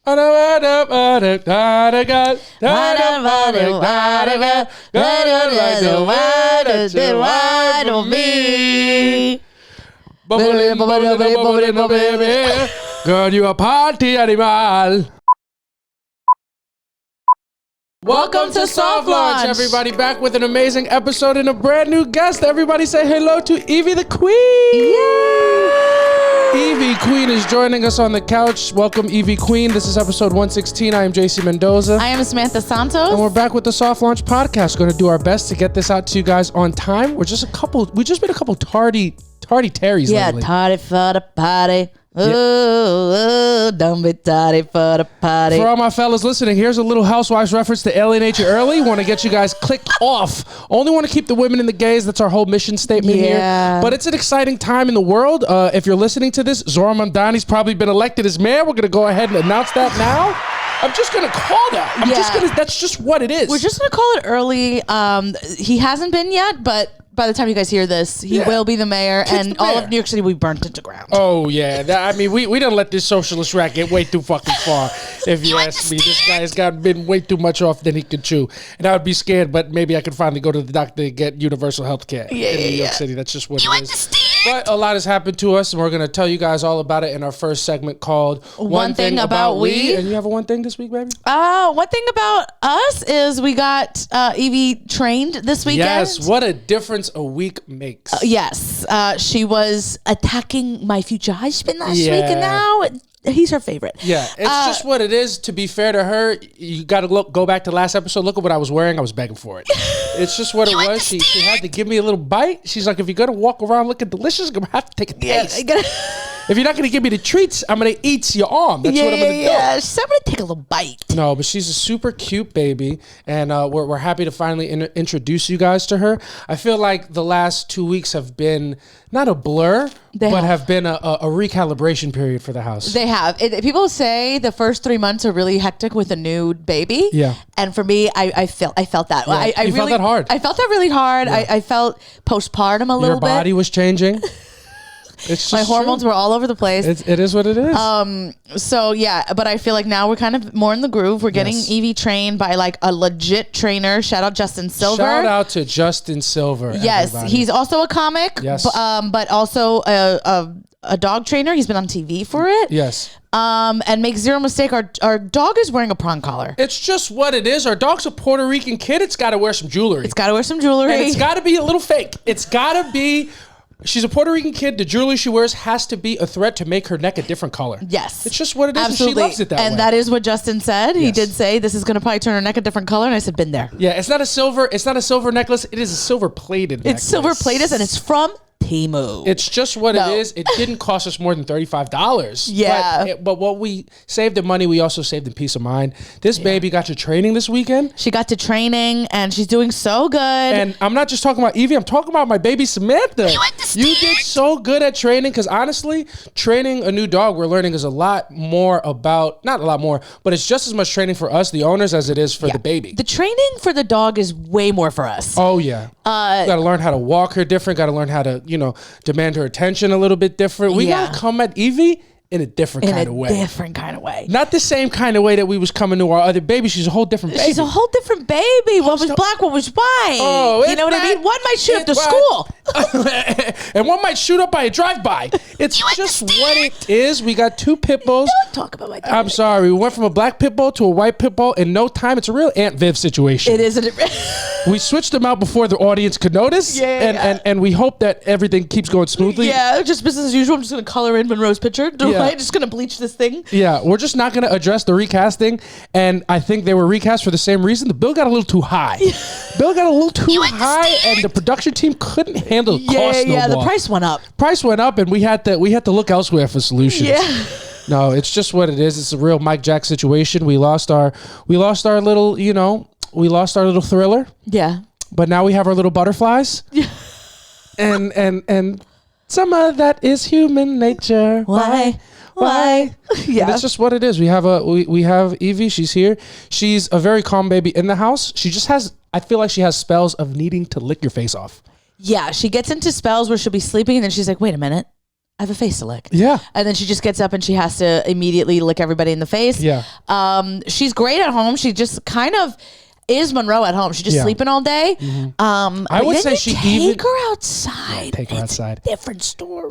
Girl, you a party animal. Welcome to Soft Launch, everybody. Back with an amazing episode and a brand new guest. Everybody say hello to Evie the Queen. Yay! Evie Queen is joining us on the couch. Welcome, Evie Queen. This is episode 116. I am JC Mendoza. I am Samantha Santos. And we're back with the Soft Launch podcast. Going to do our best to get this out to you guys on time. We just been a couple tardy Terrys lately. Tardy for the party. Ooh, don't be tardy for the party. For all my fellas listening, here's a little Housewives reference to alienate you early. Want to get you guys clicked off. Only want to keep the women and the gays. That's our whole mission statement here. But it's an exciting time in the world. If you're listening to this, Zorhan Mamdani's probably been elected as mayor. We're going to go ahead and announce that now. I'm just going to call that. That's just what it is. We're just going to call it early. He hasn't been yet, but by the time you guys hear this, he will be the mayor, and all of New York City will be burnt into ground. Oh, yeah. We done let this socialist rat get way too fucking far, if you ask me. This guy's been way too much off than he could chew. And I would be scared, but maybe I could finally go to the doctor and get universal health care in New York City. That's just what it is. But a lot has happened to us, and we're going to tell you guys all about it in our first segment called One Thing About We. And you have a one thing this week, baby? One thing about us is we got Evie trained this weekend. Yes, what a difference a week makes. Yes. She was attacking my future husband last week, and now he's her favorite. Yeah, it's just what it is. To be fair to her, you got to go back to last episode. Look at what I was wearing. I was begging for it. It's just what it was. She had to give me a little bite. She's like, if you're going to walk around looking delicious, you're going to have to take a taste. If you're not going to give me the treats, I'm going to eat your arm. That's what I'm going to do. Yeah, she's going to take a little bite. No, but she's a super cute baby, and we're happy to finally introduce you guys to her. I feel like the last 2 weeks have been not a blur, but have been a recalibration period for the house. They have. People say the first 3 months are really hectic with a new baby. Yeah. And for me, I felt that. Yeah. You felt that hard. I felt that really hard. Yeah. I felt postpartum a little bit. Your body was changing. My hormones were all over the place. It is what it is. So yeah, but I feel like now we're kind of more in the groove. We're getting Evie trained by like a legit trainer. Shout out Justin Silver. Shout out to Justin Silver. Yes, everybody. He's also a comic. Yes, but also a dog trainer. He's been on TV for it. Yes. And make zero mistake, our dog is wearing a prong collar. It's just what it is. Our dog's a Puerto Rican kid. It's got to wear some jewelry. It's got to wear some jewelry. And it's got to be a little fake. It's got to be. She's a Puerto Rican kid. The jewelry she wears has to be a threat to make her neck a different color. Yes. It's just what it is. Absolutely. And she loves it that way. And that is what Justin said. Yes. He did say this is going to probably turn her neck a different color. And I said, been there. Yeah, it's not a silver necklace. It is a silver plated necklace. It's silver plated and it's from Temu. It's just what it is. It didn't cost us more than $35. Yeah. But what we saved in money, we also saved in peace of mind. This baby got to training this weekend. She got to training and she's doing so good. And I'm not just talking about Evie. I'm talking about my baby Samantha. You did so good at training because honestly, training a new dog, we're learning is a lot more about, not a lot more, but it's just as much training for us, the owners, as it is for the baby. The training for the dog is way more for us. Oh, yeah. Got to learn how to walk her different. Got to learn how to, demand her attention a little bit different. We got to come at Evie in a different kind of way. Not the same kind of way that we was coming to our other baby. She's a whole different baby. She's a whole different baby. One was black, one was white. Oh, you know what I mean? One might shoot up to school. And one might shoot up by a drive-by. It's just what it is. We got two pit bulls. Don't talk about my dog. I'm sorry. We went from a black pit bull to a white pit bull in no time. It's a real Aunt Viv situation. It is. We switched them out before the audience could notice. And we hope that everything keeps going smoothly. Yeah, just business as usual. I'm just going to color in Monroe's picture. Right? Just going to bleach this thing. Yeah, we're just not going to address the recasting. And I think they were recast for the same reason. The bill got a little too high. And the production team couldn't handle the cost no more. The price went up. And we had to look elsewhere for solutions. Yeah. No, it's just what it is. It's a real Mike Jack situation. We lost our little, thriller. Yeah. But now we have our little butterflies. Yeah. And some of that is human nature. Why? Yeah. And it's just what it is. We have Evie. She's here. She's a very calm baby in the house. I feel like she has spells of needing to lick your face off. Yeah. She gets into spells where she'll be sleeping and then she's like, wait a minute. I have a face to lick. Yeah. And then she just gets up and she has to immediately lick everybody in the face. Yeah. She's great at home. She just kind of is Monroe at home. She's just sleeping all day. I would say she take her outside. Yeah, take her outside. Different story.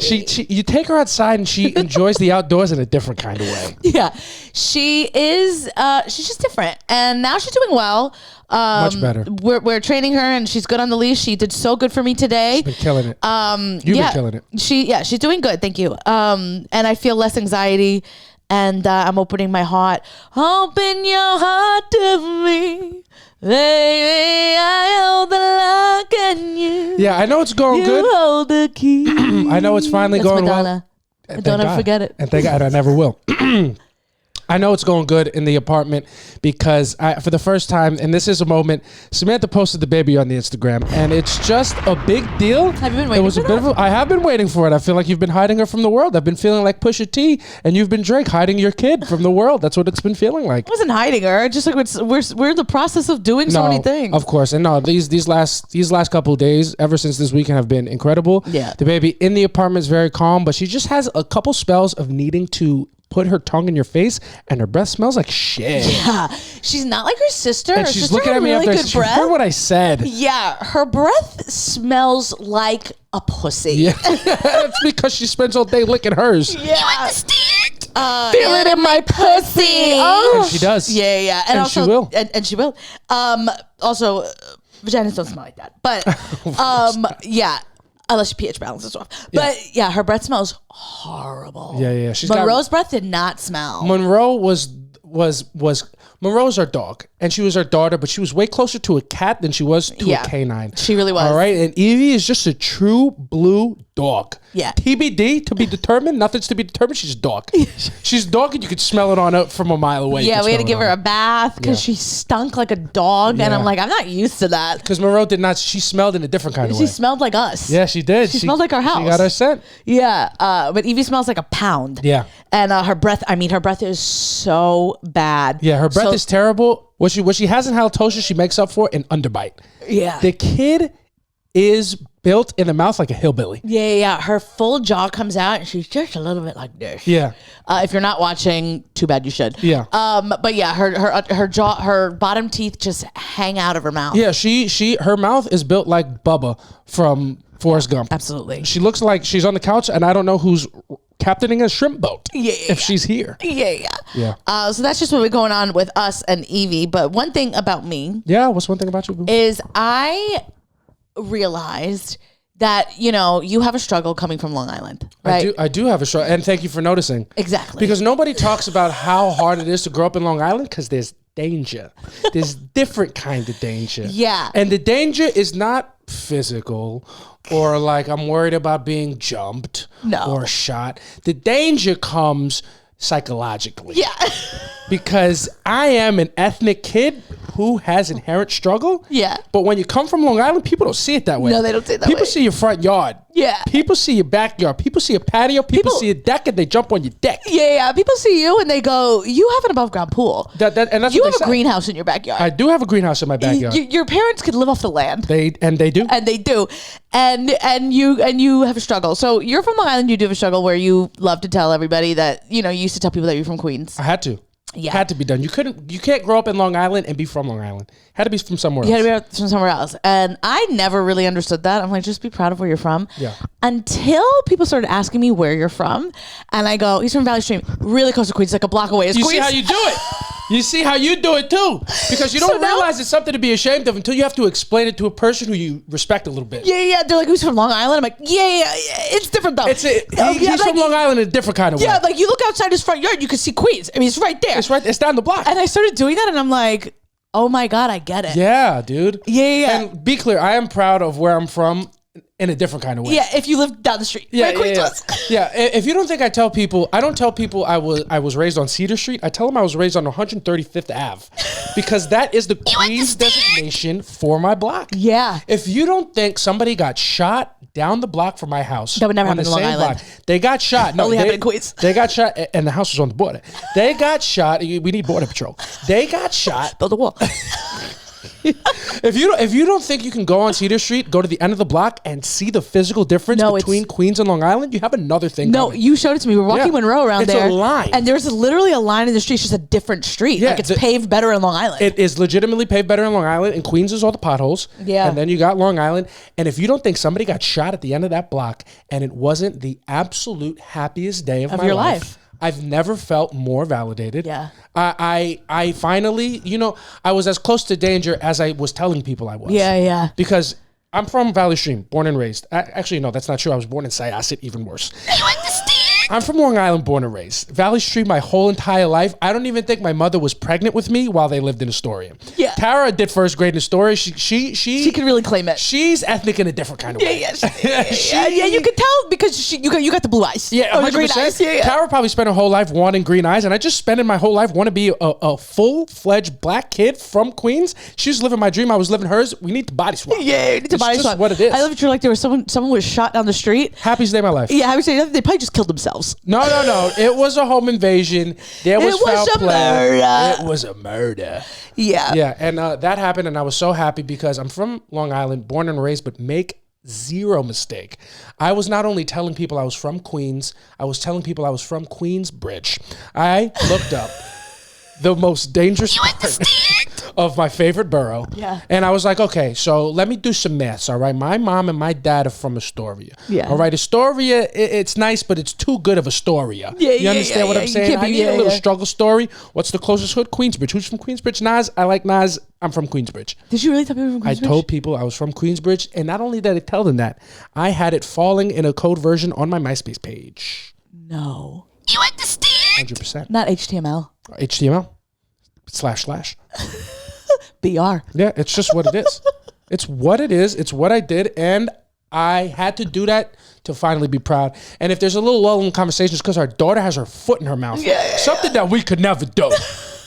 You take her outside and she enjoys the outdoors in a different kind of way. Yeah. She is, she's just different. And now she's doing well. Much better. We're training her and she's good on the leash. She did so good for me today. She's been killing it. You've been killing it. She's doing good. Thank you. And I feel less anxiety and I'm opening my heart. Open your heart to me. Baby, I hold the lock and you. Yeah, I know it's going good. You hold the key. I know it's finally going Madonna. well. Don't ever forget it. And thank God I never will. I know it's going good in the apartment because for the first time, and this is a moment, Samantha posted the baby on the Instagram, and it's just a big deal. Have you been waiting for that? I have been waiting for it. I feel like you've been hiding her from the world. I've been feeling like Pusha T, and you've been Drake hiding your kid from the world. That's what it's been feeling like. I wasn't hiding her. Just like we're in the process of doing so many things. Of course, and no, these last couple of days, ever since this weekend, have been incredible. Yeah, the baby in the apartment is very calm, but she just has a couple spells of needing to put her tongue in your face, and her breath smells like shit. Yeah, she's not like her sister. And her she's sister looking had at me really after. good She breath. heard what I said. Yeah, her breath smells like a pussy. Yeah, it's because she spends all day licking hers. Yeah, you understand? Feel it in my pussy. Oh, and she does. Yeah, and also, she will. And she will. Also, vaginas don't smell like that. But yeah. Unless your pH balance is off. But yeah, her breath smells horrible. Yeah. Monroe's breath did not smell. Monroe was Monroe's our dog, and she was our daughter, but she was way closer to a cat than she was to a canine. She really was. All right, and Evie is just a true blue dog. Yeah. TBD, to be determined. Nothing's to be determined. She's a dog. She's a dog, and you could smell it on her from a mile away. Yeah, we had to give her a bath because she stunk like a dog, and I'm like, I'm not used to that. Because Monroe did not. She smelled in a different kind of way. She smelled like us. Yeah, she did. She smelled like our house. She got her scent. Yeah, but Evie smells like a pound. Yeah. And her breath, her breath is so bad. Yeah, her breath is terrible. What she has in halitosis, she makes up for in underbite. Yeah. The kid is built in the mouth like a hillbilly. Yeah. Her full jaw comes out and she's just a little bit like this. Yeah. If you're not watching, too bad you should. Yeah. But yeah, her jaw, her bottom teeth just hang out of her mouth. Yeah, her mouth is built like Bubba from Forrest Gump. Absolutely. She looks like she's on the couch and I don't know who's captaining a shrimp boat. Yeah. If she's here. Yeah. So that's just what's going on with us and Evie. But one thing about me. Yeah, what's one thing about you, boo? Is I realized that, you have a struggle coming from Long Island, right? I do have a struggle. And thank you for noticing. Exactly. Because nobody talks about how hard it is to grow up in Long Island because there's danger. There's different kind of danger. Yeah. And the danger is not physical or like I'm worried about being jumped or shot. The danger comes psychologically. Yeah. Because I am an ethnic kid who has inherent struggle. Yeah. But when you come from Long Island, people don't see it that way. No, they don't see it that way. People see your front yard. Yeah. People see your backyard. People see a patio. People see a deck and they jump on your deck. Yeah. People see you and they go, you have an above ground pool. And that's you what have a greenhouse in your backyard. I do have a greenhouse in my backyard. Your parents could live off the land. They do. And they do. And you have a struggle. So you're from Long Island. You do have a struggle where you love to tell everybody that, you used to tell people that you're from Queens. I had to. Yeah. Had to be done. You can't grow up in Long Island and be from Long Island. Had to be from somewhere else. You had to be from somewhere else. And I never really understood that. I'm like, just be proud of where you're from. Yeah. Until people started asking me where you're from. And I go, he's from Valley Stream, really close to Queens, like a block away. You see how you do it. You see how you do it too. Because you don't realize it's something to be ashamed of until you have to explain it to a person who you respect a little bit. Yeah. They're like, who's from Long Island? I'm like, yeah. It's different though. He's from Long Island in a different kind of way. Yeah, like you look outside his front yard, you can see Queens. I mean, it's right there. It's right. It's down the block. And I started doing that and I'm like, oh my God, I get it. Yeah, dude. Yeah. And be clear, I am proud of where I'm from in a different kind of way. Yeah, if you live down the street. Yeah. If you don't think I don't tell people I was raised on Cedar Street. I tell them I was raised on 135th Ave because that is the Queens designation for my block. Yeah. If you don't think somebody got shot down the block from my house, that would never happen in Long Island. They got shot. No, only happened in Queens. They got shot, and the house was on the border. They got shot. We need border patrol. They got shot. Build a wall. If you don't think you can go on Cedar Street, go to the end of the block and see the physical difference between Queens and Long Island, you have another thing. No, coming. You showed it to me. We're walking Monroe around there. It's a line. And there's literally a line in the street. It's just a different street. Like it's paved better in Long Island. It is legitimately paved better in Long Island. And Queens is all the potholes. Yeah. And then you got Long Island. And if you don't think somebody got shot at the end of that block and it wasn't the absolute happiest day of my life. I've never felt more validated. Yeah. I finally, I was as close to danger as I was telling people I was. Yeah. Because I'm from Valley Stream, born and raised. Actually, no, that's not true. I was born in Syosset, even worse. I'm from Long Island, born and raised. Valley Stream my whole entire life. I don't even think my mother was pregnant with me while they lived in Astoria. Yeah. Tara did first grade in Astoria. She can really claim it. She's ethnic in a different kind of way. Yeah, you could tell because you got the blue eyes. Yeah, 100%. Green eyes. Yeah. Tara probably spent her whole life wanting green eyes, and I just spent my whole life wanting to be a full-fledged black kid from Queens. She was living my dream. I was living hers. We need to body swap. Yeah, we need to body swap. That's what it is. I love that you're like there was someone was shot down the street. Happiest day of my life. Yeah, I would say they probably just killed themselves. No. It was a home invasion. There was foul play. It was a murder. Yeah. Yeah, and that happened, and I was so happy because I'm from Long Island, born and raised, but make zero mistake. I was not only telling people I was from Queens, I was telling people I was from Queensbridge. I looked up the most dangerous part of my favorite borough. Yeah. And I was like, okay, so let me do some maths, all right? My mom and my dad are from Astoria. Yeah. All right, Astoria, it's nice, but it's too good of Astoria. Yeah, you understand what I'm saying? I need a little struggle story. What's the closest hood? Queensbridge. Who's from Queensbridge? Nas. I like Nas. I'm from Queensbridge. Did you really tell people from Queensbridge? I told people I was from Queensbridge, and not only did I tell them that, I had it falling in a code version on my MySpace page. No. You understand? 100%. Not HTML. HTML // BR. Yeah, it's just what it is. It's what it is. It's what I did, and I had to do that to finally be proud. And if there's a little lull in conversations, because our daughter has her foot in her mouth. Something that we could never do.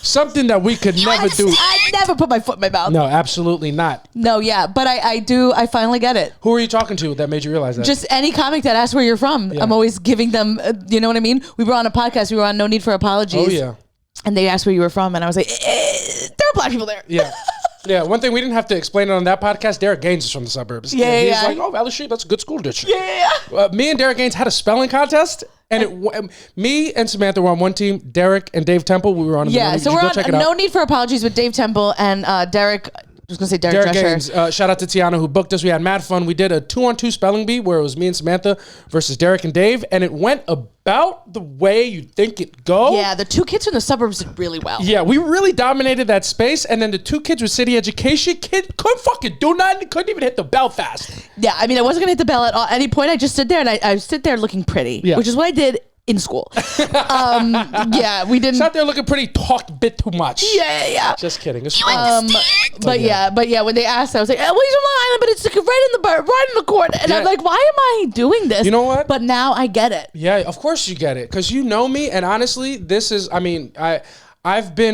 Something that we could never do. I never put my foot in my mouth. No, absolutely not. No, yeah, but I do. I finally get it. Who are you talking to that made you realize that? Just any comic that asks where you're from. Yeah. I'm always giving them, you know what I mean? We were on a podcast. We were on No Need for Apologies. Oh, yeah. And they asked where you were from, and I was like, there are black people there. Yeah. Yeah, one thing we didn't have to explain it on that podcast, Derek Gaines is from the suburbs. Yeah, He's like, oh, Valley Street, that's a good school district. Yeah. Me and Derek Gaines had a spelling contest, and me and Samantha were on one team. Derek and Dave Temple, we were on another. Yeah, so we're on No Need for Apologies with Dave Temple and Derek. I was going to say Derek Gaines. Shout out to Tiana who booked us. We had mad fun. We did a 2-on-2 spelling bee where it was me and Samantha versus Derek and Dave, and it went about the way you'd think it'd go. Yeah, the two kids from the suburbs did really well. Yeah, we really dominated that space, and then the two kids with city education couldn't fucking do nothing. Couldn't even hit the bell fast. Yeah, I mean, I wasn't going to hit the bell at any point. I just stood there, and I stood there looking pretty, which is what I did in school. Yeah, we didn't. Sat there looking pretty, talked a bit too much. Yeah. Just kidding. It's but yeah, when they asked, I was like, well, he's from Long Island, but it's like right in the court. And I'm like, why am I doing this? You know what? But now I get it. Yeah, of course you get it. Because you know me, and honestly, this is, I mean,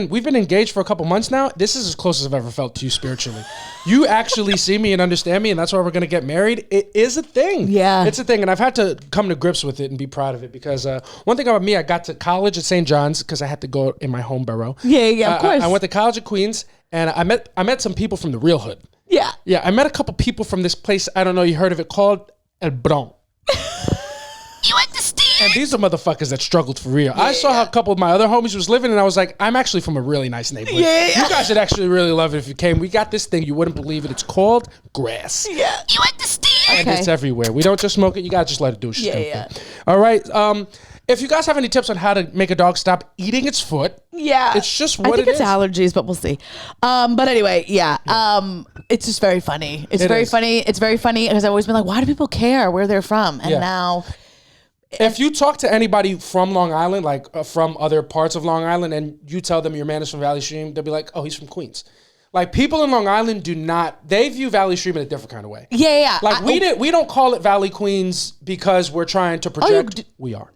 we've been engaged for a couple months now. This is as close as I've ever felt to you spiritually. You actually see me and understand me, and that's why we're going to get married. It is a thing. Yeah. It's a thing, and I've had to come to grips with it and be proud of it because one thing about me, I got to college at St. John's because I had to go in my home borough. Yeah, of course. I went to college at Queens, and I met some people from the real hood. Yeah. Yeah, I met a couple people from this place, I don't know, you heard of it, called El Bronx. You understand? And these are motherfuckers that struggled for real. I saw how a couple of my other homies was living, and I was like, I'm actually from a really nice neighborhood. Yeah. You guys would actually really love it if you came. We got this thing, you wouldn't believe it. It's called grass. Yeah. You understand? And it's everywhere. We don't just smoke it. You gotta just let it do shit. Yeah. All right. If you guys have any tips on how to make a dog stop eating its foot, it's just what it is. I think it's allergies, but we'll see. But anyway, it's just very funny. It's very funny. It's very funny because I've always been like, why do people care where they're from? And now, if you talk to anybody from Long Island, like from other parts of Long Island, and you tell them your man is from Valley Stream, they'll be like, oh, he's from Queens. Like, people in Long Island they view Valley Stream in a different kind of way. Yeah. Like, we don't call it Valley Queens because we're trying to project. We are.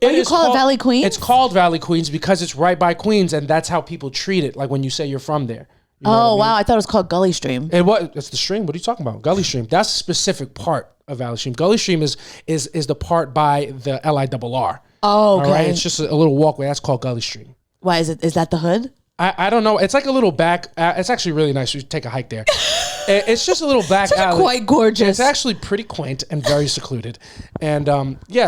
You call it Valley Queens? It's called Valley Queens because it's right by Queens, and that's how people treat it. Like when you say you're from there. You know what I mean? Wow! I thought it was called Gully Stream. It's the stream. What are you talking about? Gully Stream. That's a specific part of Valley Stream. Gully Stream is the part by the LIRR. Oh, okay. All right. It's just a little walkway. That's called Gully Stream. Why is it? Is that the hood? I don't know. It's like a little back. It's actually really nice. You should take a hike there. It's just a little back alley. Quite gorgeous. It's actually pretty quaint and very secluded. And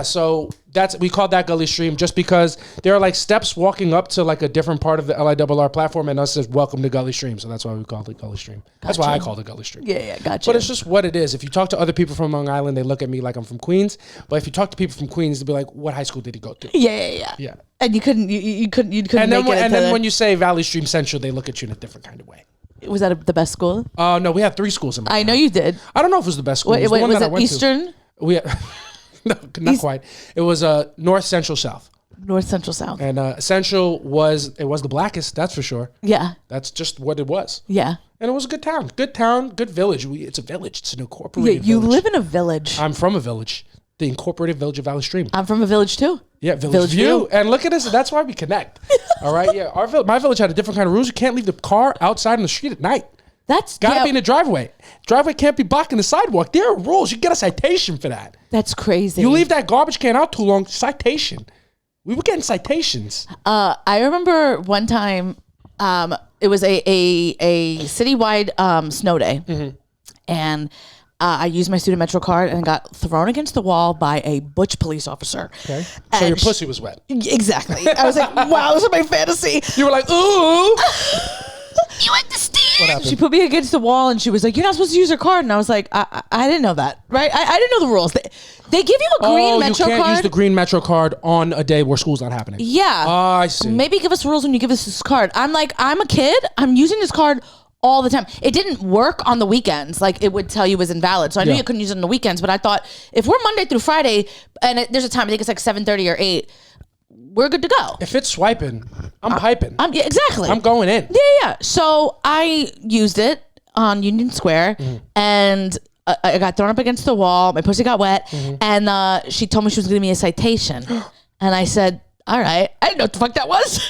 so we called that Gully Stream just because there are like steps walking up to like a different part of the LIRR platform, and us says welcome to Gully Stream. So that's why we called it Gully Stream. That's why I called it Gully Stream. Yeah, gotcha. But it's just what it is. If you talk to other people from Long Island, they look at me like I'm from Queens. But if you talk to people from Queens, they'll be like, "What high school did he go to?" Yeah. And you couldn't And then when you say Valley Stream Central, they look at you in a different kind of way. Was that the best school? No, we had 3 schools in my town. know you did. I don't know if it was the best school. It was the one was that I it went Eastern? To. We had, no, not quite. It was North Central South. North Central South. And Central was the blackest, that's for sure. Yeah. That's just what it was. Yeah. And it was a good town, good village. It's a village. It's an incorporated you village. live in a village. I'm from a village. The incorporated village of Valley Stream. I'm from a village too. Yeah, Village View. And look at us. That's why we connect. All right. Yeah. My village had a different kind of rules. You can't leave the car outside on the street at night. That's gotta be in the driveway. Driveway can't be blocking the sidewalk. There are rules. You get a citation for that. That's crazy. You leave that garbage can out too long, citation. We were getting citations. I remember one time, it was a citywide snow day, and I used my student metro card and got thrown against the wall by a butch police officer. Okay. So your pussy was wet. Exactly. I was like, wow, this is my fantasy. You were like, ooh. You understand? What happened? She put me against the wall and she was like, you're not supposed to use your card. And I was like, I didn't know that, right? I didn't know the rules. They give you a green metro card. You can't use the green metro card on a day where school's not happening. Yeah. I see. Maybe give us rules when you give us this card. I'm like, I'm a kid. I'm using this card all the time. It didn't work on the weekends. Like it would tell you it was invalid. So I knew you couldn't use it on the weekends. But I thought if we're Monday through Friday and there's a time, I think it's like 7:30 or 8, we're good to go. If it's swiping, I'm piping. Yeah, exactly. I'm going in. Yeah. So I used it on Union Square and I got thrown up against the wall. My pussy got wet. And she told me she was going to give me a citation. And I said, all right. I didn't know what the fuck that was.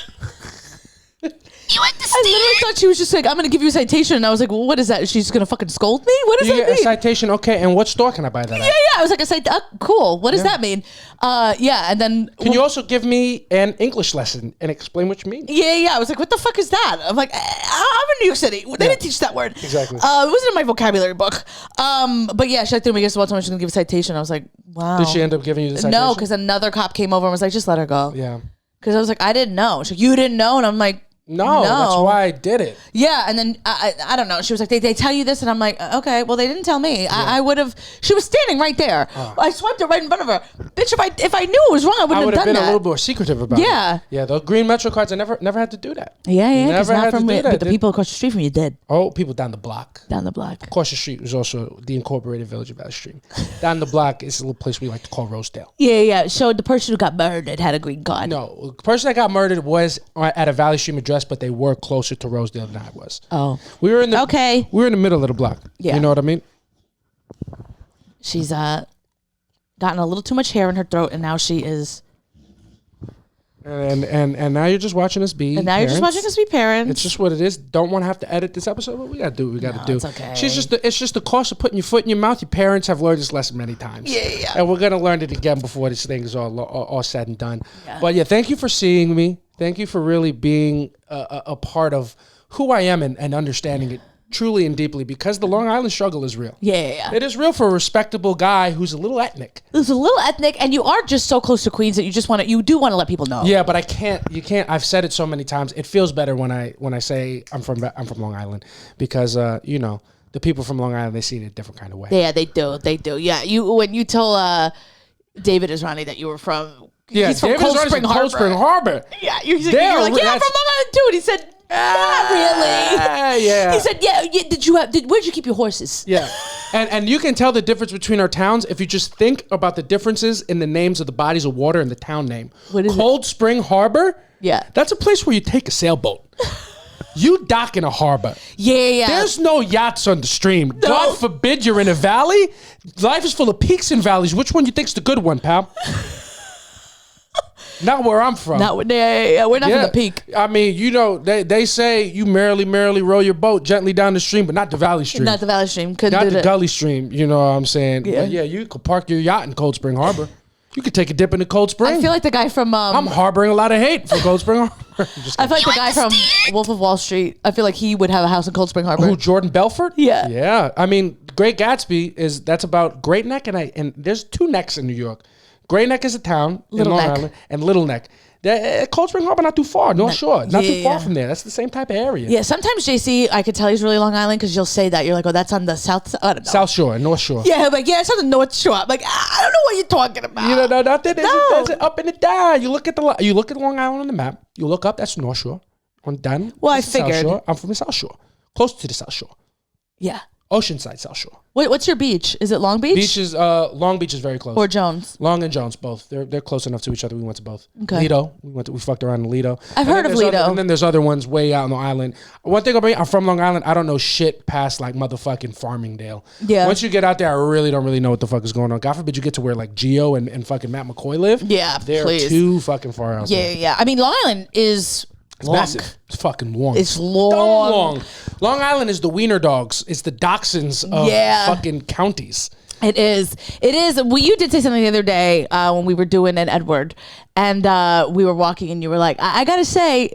You understand? I literally thought she was just like, I'm going to give you a citation. And I was like, well, what is that? She's going to fucking scold me? What does You that get mean? a citation, okay, and what store can I buy that at? Yeah. I was like, cool. What does that mean? And then... Can you also give me an English lesson and explain what you mean? Yeah. I was like, what the fuck is that? I'm like, I'm in New York City. They didn't teach that word. Exactly. It wasn't in my vocabulary book. But yeah, she threw me against the wall. Told me she was going to give a citation. I was like, wow. Did she end up giving you the citation? No, because another cop came over and was like, just let her go. Yeah. Because I was like, I didn't know. She's like, you didn't know? And I'm like, No, that's why I did it. Yeah, and then I don't know. She was like, they tell you this, and I'm like, okay, well they didn't tell me. I would have. She was standing right there. I swiped it right in front of her. Bitch, if I knew it was wrong, I wouldn't have done that. I would have been a little more secretive about it. Yeah, those green Metro cards, I never had to do that. Yeah, never had to do that. But the people across the street from you did. Oh, people down the block. Down the block. Across the street was also the incorporated village of Valley Stream. Down the block is a little place we like to call Rosedale. Yeah. So the person who got murdered had a green card. No, the person that got murdered was at a Valley Stream address, but they were closer to Rosedale than I was. Oh. We were in the middle of the block. Yeah. You know what I mean? She's gotten a little too much hair in her throat, and now she is. And now you're just watching us be. And now parents. you're just watching us be parents. It's just what it is. Don't want to have to edit this episode, but we gotta do what we gotta do. It's okay. It's just the cost of putting your foot in your mouth. Your parents have learned this lesson many times. Yeah. And we're gonna learn it again before this thing is all said and done. Yeah. But yeah, thank you for seeing me. Thank you for really being a part of who I am and understanding it truly and deeply, because the Long Island struggle is real. Yeah. It is real for a respectable guy who's a little ethnic. Who's a little ethnic, and you are just so close to Queens that you do want to let people know. Yeah, but you can't. I've said it so many times. It feels better when I say I'm from Long Island, because the people from Long Island, they see it a different kind of way. Yeah, they do. Yeah, when you told David Israni that you were from. Yeah, he's from Cold Spring Harbor. Yeah, you're like, yeah, I'm from Long Island too. And he said, not really. Yeah. He said, yeah. Where'd you keep your horses? Yeah, and you can tell the difference between our towns if you just think about the differences in the names of the bodies of water and the town name. What is Cold Spring Harbor? Yeah, that's a place where you take a sailboat. You dock in a harbor. Yeah. There's no yachts on the stream. No. God forbid you're in a valley. Life is full of peaks and valleys. Which one you think's the good one, pal? Not where I'm from. We're not from the peak. I mean, they say you merrily row your boat gently down the stream, but not the valley stream. Not the valley stream. Not the gully stream. You know what I'm saying? Yeah. But yeah, you could park your yacht in Cold Spring Harbor. You could take a dip in the Cold Spring. I feel like the guy from... I'm harboring a lot of hate for Cold Spring Harbor. I feel like the guy from Wolf of Wall Street, I feel like he would have a house in Cold Spring Harbor. Who, Jordan Belfort? Yeah. Yeah. I mean, Great Gatsby that's about Great Neck and there's 2 necks in New York. Great Neck is a town in Long Island and Little Neck. Cold Spring Harbor not too far, North Shore, not too far from there. That's the same type of area. Yeah, sometimes JC, I could tell he's really Long Island because you'll say that. You're like, oh, that's on the south. I don't know. South Shore and North Shore. Yeah, I'm like, yeah, it's on the North Shore. I'm like, I don't know what you're talking about. You know, nothing. There's it up and it down. You look at Long Island on the map. You look up. That's North Shore. On down. Well, I figured. South Shore. I'm from the South Shore, close to the South Shore. Yeah. Oceanside, South Shore. What's your beach? Is it Long Beach? Long Beach is very close. Or Jones? Long and Jones, both. They're close enough to each other. We went to both. Okay. Lido. We fucked around in Lido. I've heard of Lido. And then there's other ones way out on the island. One thing about me, I'm from Long Island. I don't know shit past like motherfucking Farmingdale. Yeah. Once you get out there, I really don't know what the fuck is going on. God forbid you get to where like Geo and fucking Matt McCoy live. Yeah, they're please. too fucking far out there. Yeah. I mean, Long Island is... It's massive. It's fucking long. It's long. Dumb long. Long Island is the wiener dogs. It's the dachshunds of fucking counties. It is. Well, you did say something the other day when we were doing an Edward, and we were walking, and you were like, I gotta say,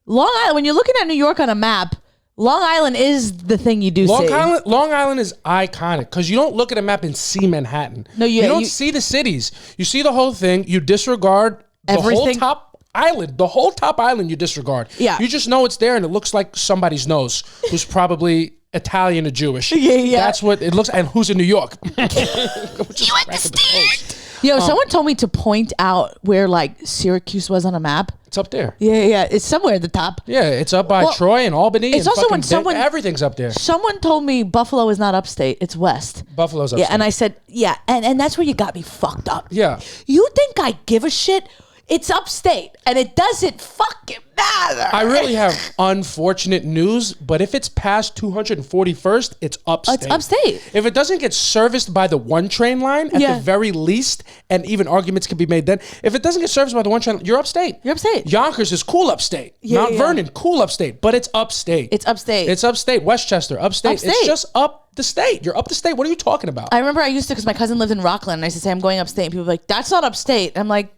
Long Island, when you're looking at New York on a map, Long Island is the thing you do see. Long Island is iconic because you don't look at a map and see Manhattan. No, you don't see the cities. You see the whole thing. You disregard everything. The whole top island you disregard. Yeah. You just know it's there and it looks like somebody's nose who's probably Italian or Jewish. Yeah. That's what it looks and who's in New York. You understand? Yo, someone told me to point out where like Syracuse was on a map. It's up there. Yeah. It's somewhere at the top. Yeah, it's up by Troy and Albany. It's also when someone... everything's up there. Someone told me Buffalo is not upstate. It's west. Buffalo's upstate. Yeah, and I said, yeah. And that's where you got me fucked up. Yeah. You think I give a shit? It's upstate, and it doesn't fucking matter. I really have unfortunate news, but if it's past 241st, it's upstate. It's upstate. If it doesn't get serviced by the 1 train line, at the very least, and even arguments can be made then, if it doesn't get serviced by the 1 train line, you're upstate. You're upstate. Yonkers is cool upstate. Mount Vernon, cool upstate, but it's upstate. It's upstate. It's upstate. Westchester, upstate. It's just up the state. You're up the state. What are you talking about? I remember I used to, because my cousin lived in Rockland, and I used to say, I'm going upstate, and people were like, that's not upstate. And I'm like,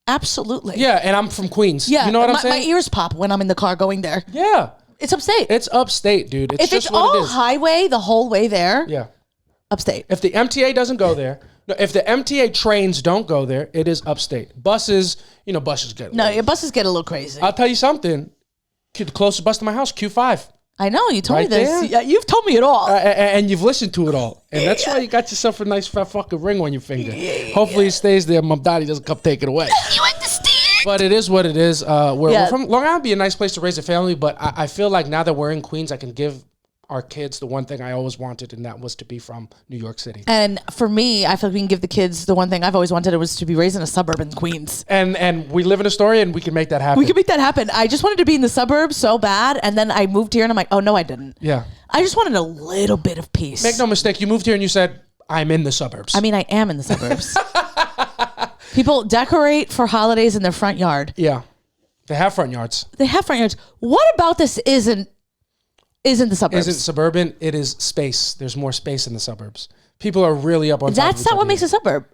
absolutely. Yeah, and I'm from Queens. Yeah, you know what I'm saying? My ears pop when I'm in the car going there. Yeah. It's upstate. It's upstate, dude. It's if just it's what all it is. highway the whole way there, upstate. If the MTA doesn't go there, if the MTA trains don't go there, it is upstate. Buses, buses get your buses get a little crazy. I'll tell you something. The closest bus to my house, Q5. I know, you told me Right this. Yeah, you've told me it all. And you've listened to it all. And that's why you got yourself a nice fat fucking ring on your finger. Hopefully it stays there. Mamdani doesn't come take it away. You understand? But it is what it is. We're from Long Island would be a nice place to raise a family, but I feel like now that we're in Queens, I can give our kids the one thing I always wanted, and that was to be from New York City. And for me, I feel like we can give the kids the one thing I've always wanted. It was to be raised in a suburb in Queens. And we live in Astoria, and we can make that happen. We can make that happen. I just wanted to be in the suburbs so bad, and then I moved here, and I'm like, oh, no, I didn't. Yeah. I just wanted a little bit of peace. Make no mistake, you moved here and you said, I'm in the suburbs. I mean, I am in the suburbs. People decorate for holidays in their front yard. Yeah. They have front yards. They have front yards. What about this isn't the suburbs? Isn't suburban? It is space. There's more space in the suburbs. People are really up on top of That's each not what other. makes a suburb.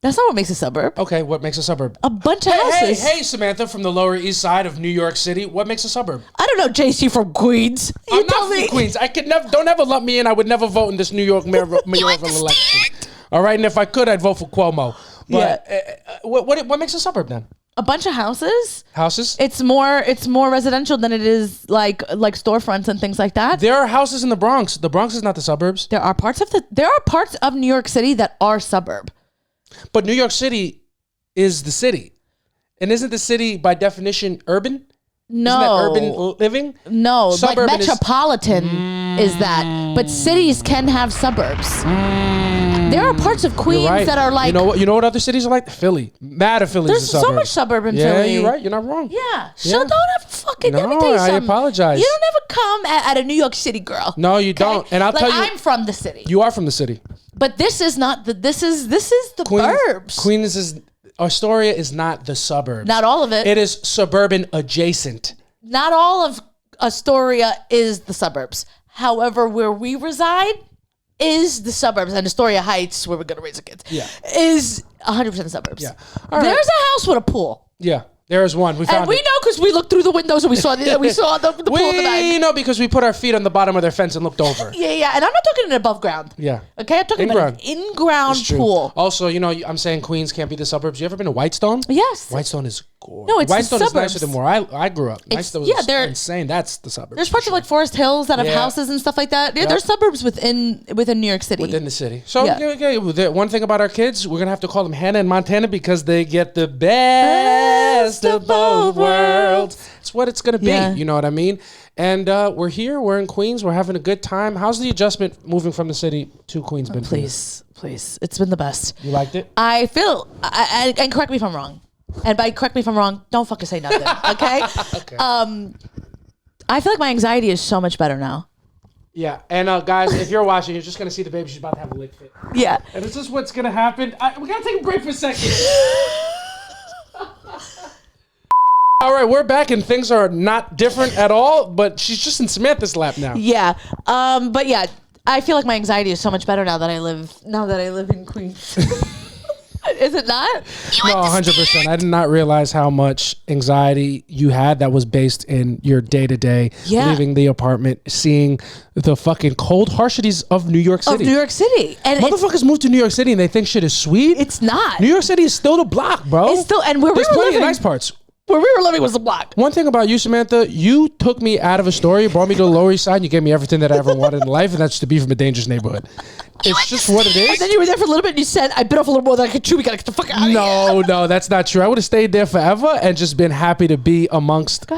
That's not what makes a suburb. Okay, what makes a suburb? A bunch of houses. Hey, Samantha from the Lower East Side of New York City. What makes a suburb? I don't know, JC from Queens. I'm not from Queens. I could never. Don't ever lump me in. I would never vote in this New York mayoral election. All right, and if I could, I'd vote for Cuomo. But what makes a suburb then? A bunch of houses. Houses? It's more residential than it is like storefronts and things like that. There are houses in the Bronx. The Bronx is not the suburbs. There are parts of New York City that are suburb. But New York City is the city. And isn't the city by definition urban? No. Isn't that urban living? No, Suburban like metropolitan is that. But cities can have suburbs. There are parts of Queens that are like... You know what other cities are like? Philly. Mad of Philly. There's so much suburb in Philly. Yeah, you're right. You're not wrong. Yeah. So don't ever fucking... let me tell you I something. apologize. You don't ever come at a New York City girl. No, you don't. And I'll tell you... I'm from the city. You are from the city. But this is not the... This is the burbs. Queens is... Astoria is not the suburbs. Not all of it. It is suburban adjacent. Not all of Astoria is the suburbs. However, where we reside is the suburbs, and Astoria Heights, where we're gonna raise the kids, is 100% suburbs. Yeah. There's a house with a pool. Yeah. There is one. We found and we know because we looked through the windows and we saw the pool. We know because we put our feet on the bottom of their fence and looked over. Yeah. And I'm not talking an above ground. Yeah. Okay, I'm talking about an in-ground pool. Also, I'm saying Queens can't be the suburbs. You ever been to Whitestone? Yes. Whitestone is gorgeous. No, it's Whitestone the is suburbs. nicer than where I grew up. Whitestone is insane. That's the suburbs. There's parts of like Forest Hills that have houses and stuff like that. Yeah, there's suburbs within New York City. Within the city. So one thing about our kids, we're gonna have to call them Hannah and Montana because they get the best of both worlds. It's what it's gonna be. Yeah. You know what I mean? And we're here. We're in Queens. We're having a good time. How's the adjustment moving from the city to Queens been? Please, it's been the best. You liked it? I feel, and correct me if I'm wrong. And by correct me if I'm wrong, don't fucking say nothing, okay? Okay. I feel like my anxiety is so much better now. Yeah, and guys, if you're watching, you're just gonna see the baby. She's about to have a lick fit. Yeah. And this is what's gonna happen. We gotta take a break for a second. All right, we're back and things are not different at all, but she's just in Samantha's lap now. Yeah. But yeah, I feel like my anxiety is so much better now that I live in Queens. Is it not? No, 100%. I did not realize how much anxiety you had that was based in your day-to-day, leaving the apartment, seeing the fucking cold harshities of New York City. And motherfuckers move to New York City and they think shit is sweet. It's not. New York City is still the block, bro. It's still, and where there's plenty of nice parts. Where we were living was the block. One thing about you, Samantha, you took me out of Astoria, brought me to the Lower East Side, and you gave me everything that I ever wanted in life, and that's to be from a dangerous neighborhood. It's just what it is. And then you were there for a little bit and you said, I bit off a little more than I could chew. We got to get the fuck out of here. No, that's not true. I would have stayed there forever and just been happy to be amongst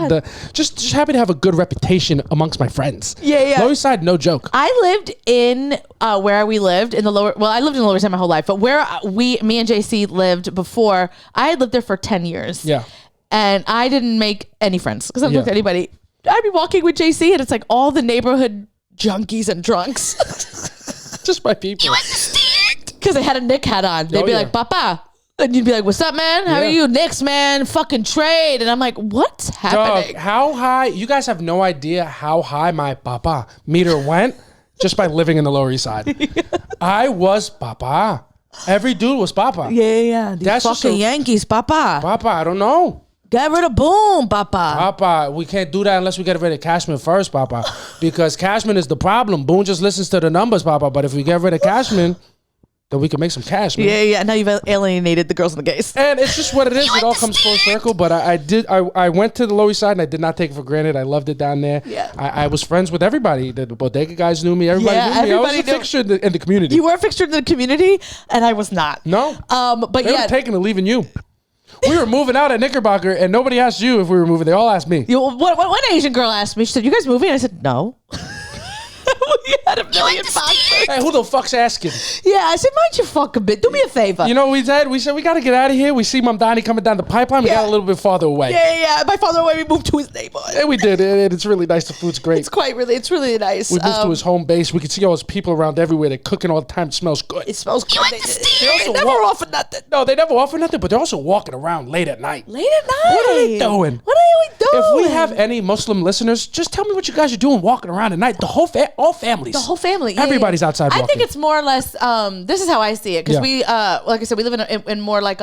just happy to have a good reputation amongst my friends. Yeah. Lower East Side, no joke. I lived in where we lived in the lower, I lived in the Lower East Side my whole life, but where me and JC lived before, I had lived there for 10 years. Yeah. And I didn't make any friends because I didn't look at anybody. I'd be walking with JC and it's like all the neighborhood junkies and drunks. Just my people. You understand? Because they had a Nick hat on. They'd be like, Papa. And you'd be like, what's up, man? How are you? Knicks, man. Fucking trade. And I'm like, what's happening? Dog, how high? You guys have no idea how high my Papa meter went just by living in the Lower East Side. I was Papa. Every dude was Papa. Yeah. These That's fucking Yankees, Papa. Papa, I don't know. Get rid of Boom, Papa. Papa, we can't do that unless we get rid of Cashman first, Papa. Because Cashman is the problem. Boone just listens to the numbers, Papa. But if we get rid of Cashman, then we can make some cash, man. Yeah. Now you've alienated the girls and the gays. And it's just what it is. It all comes full circle. But I went to the Lower East Side and I did not take it for granted. I loved it down there. Yeah. I was friends with everybody. The bodega guys knew me. Everybody knew me. I was a fixture in the community. You were a fixture in the community, and I was not. No. But they were taking and leaving you. We were moving out at Knickerbocker, and nobody asked you if we were moving. They all asked me. One Asian girl asked me, she said, you guys moving? And I said, no. We had a million boxes. Hey, who the fuck's asking? Yeah, I said, mind you fucking bit. Do me a favor. You know what we said? We said, we got to get out of here. We see Mamdani coming down the pipeline. We got a little bit farther away. Yeah. By farther away, we moved to his neighborhood. Yeah, we did. It's really nice. The food's great. It's really nice. We moved to his home base. We could see all his people around everywhere. They're cooking all the time. It smells good. It smells good. They never offer nothing. No, they never offer nothing, but they're also walking around late at night. Late at night? What are they doing? What are we doing? If we have any Muslim listeners, just tell me what you guys are doing walking around at night. The whole all families. The whole family. Everybody's outside walking. I think it's more or less, this is how I see it. Because we, like I said, we live in more like...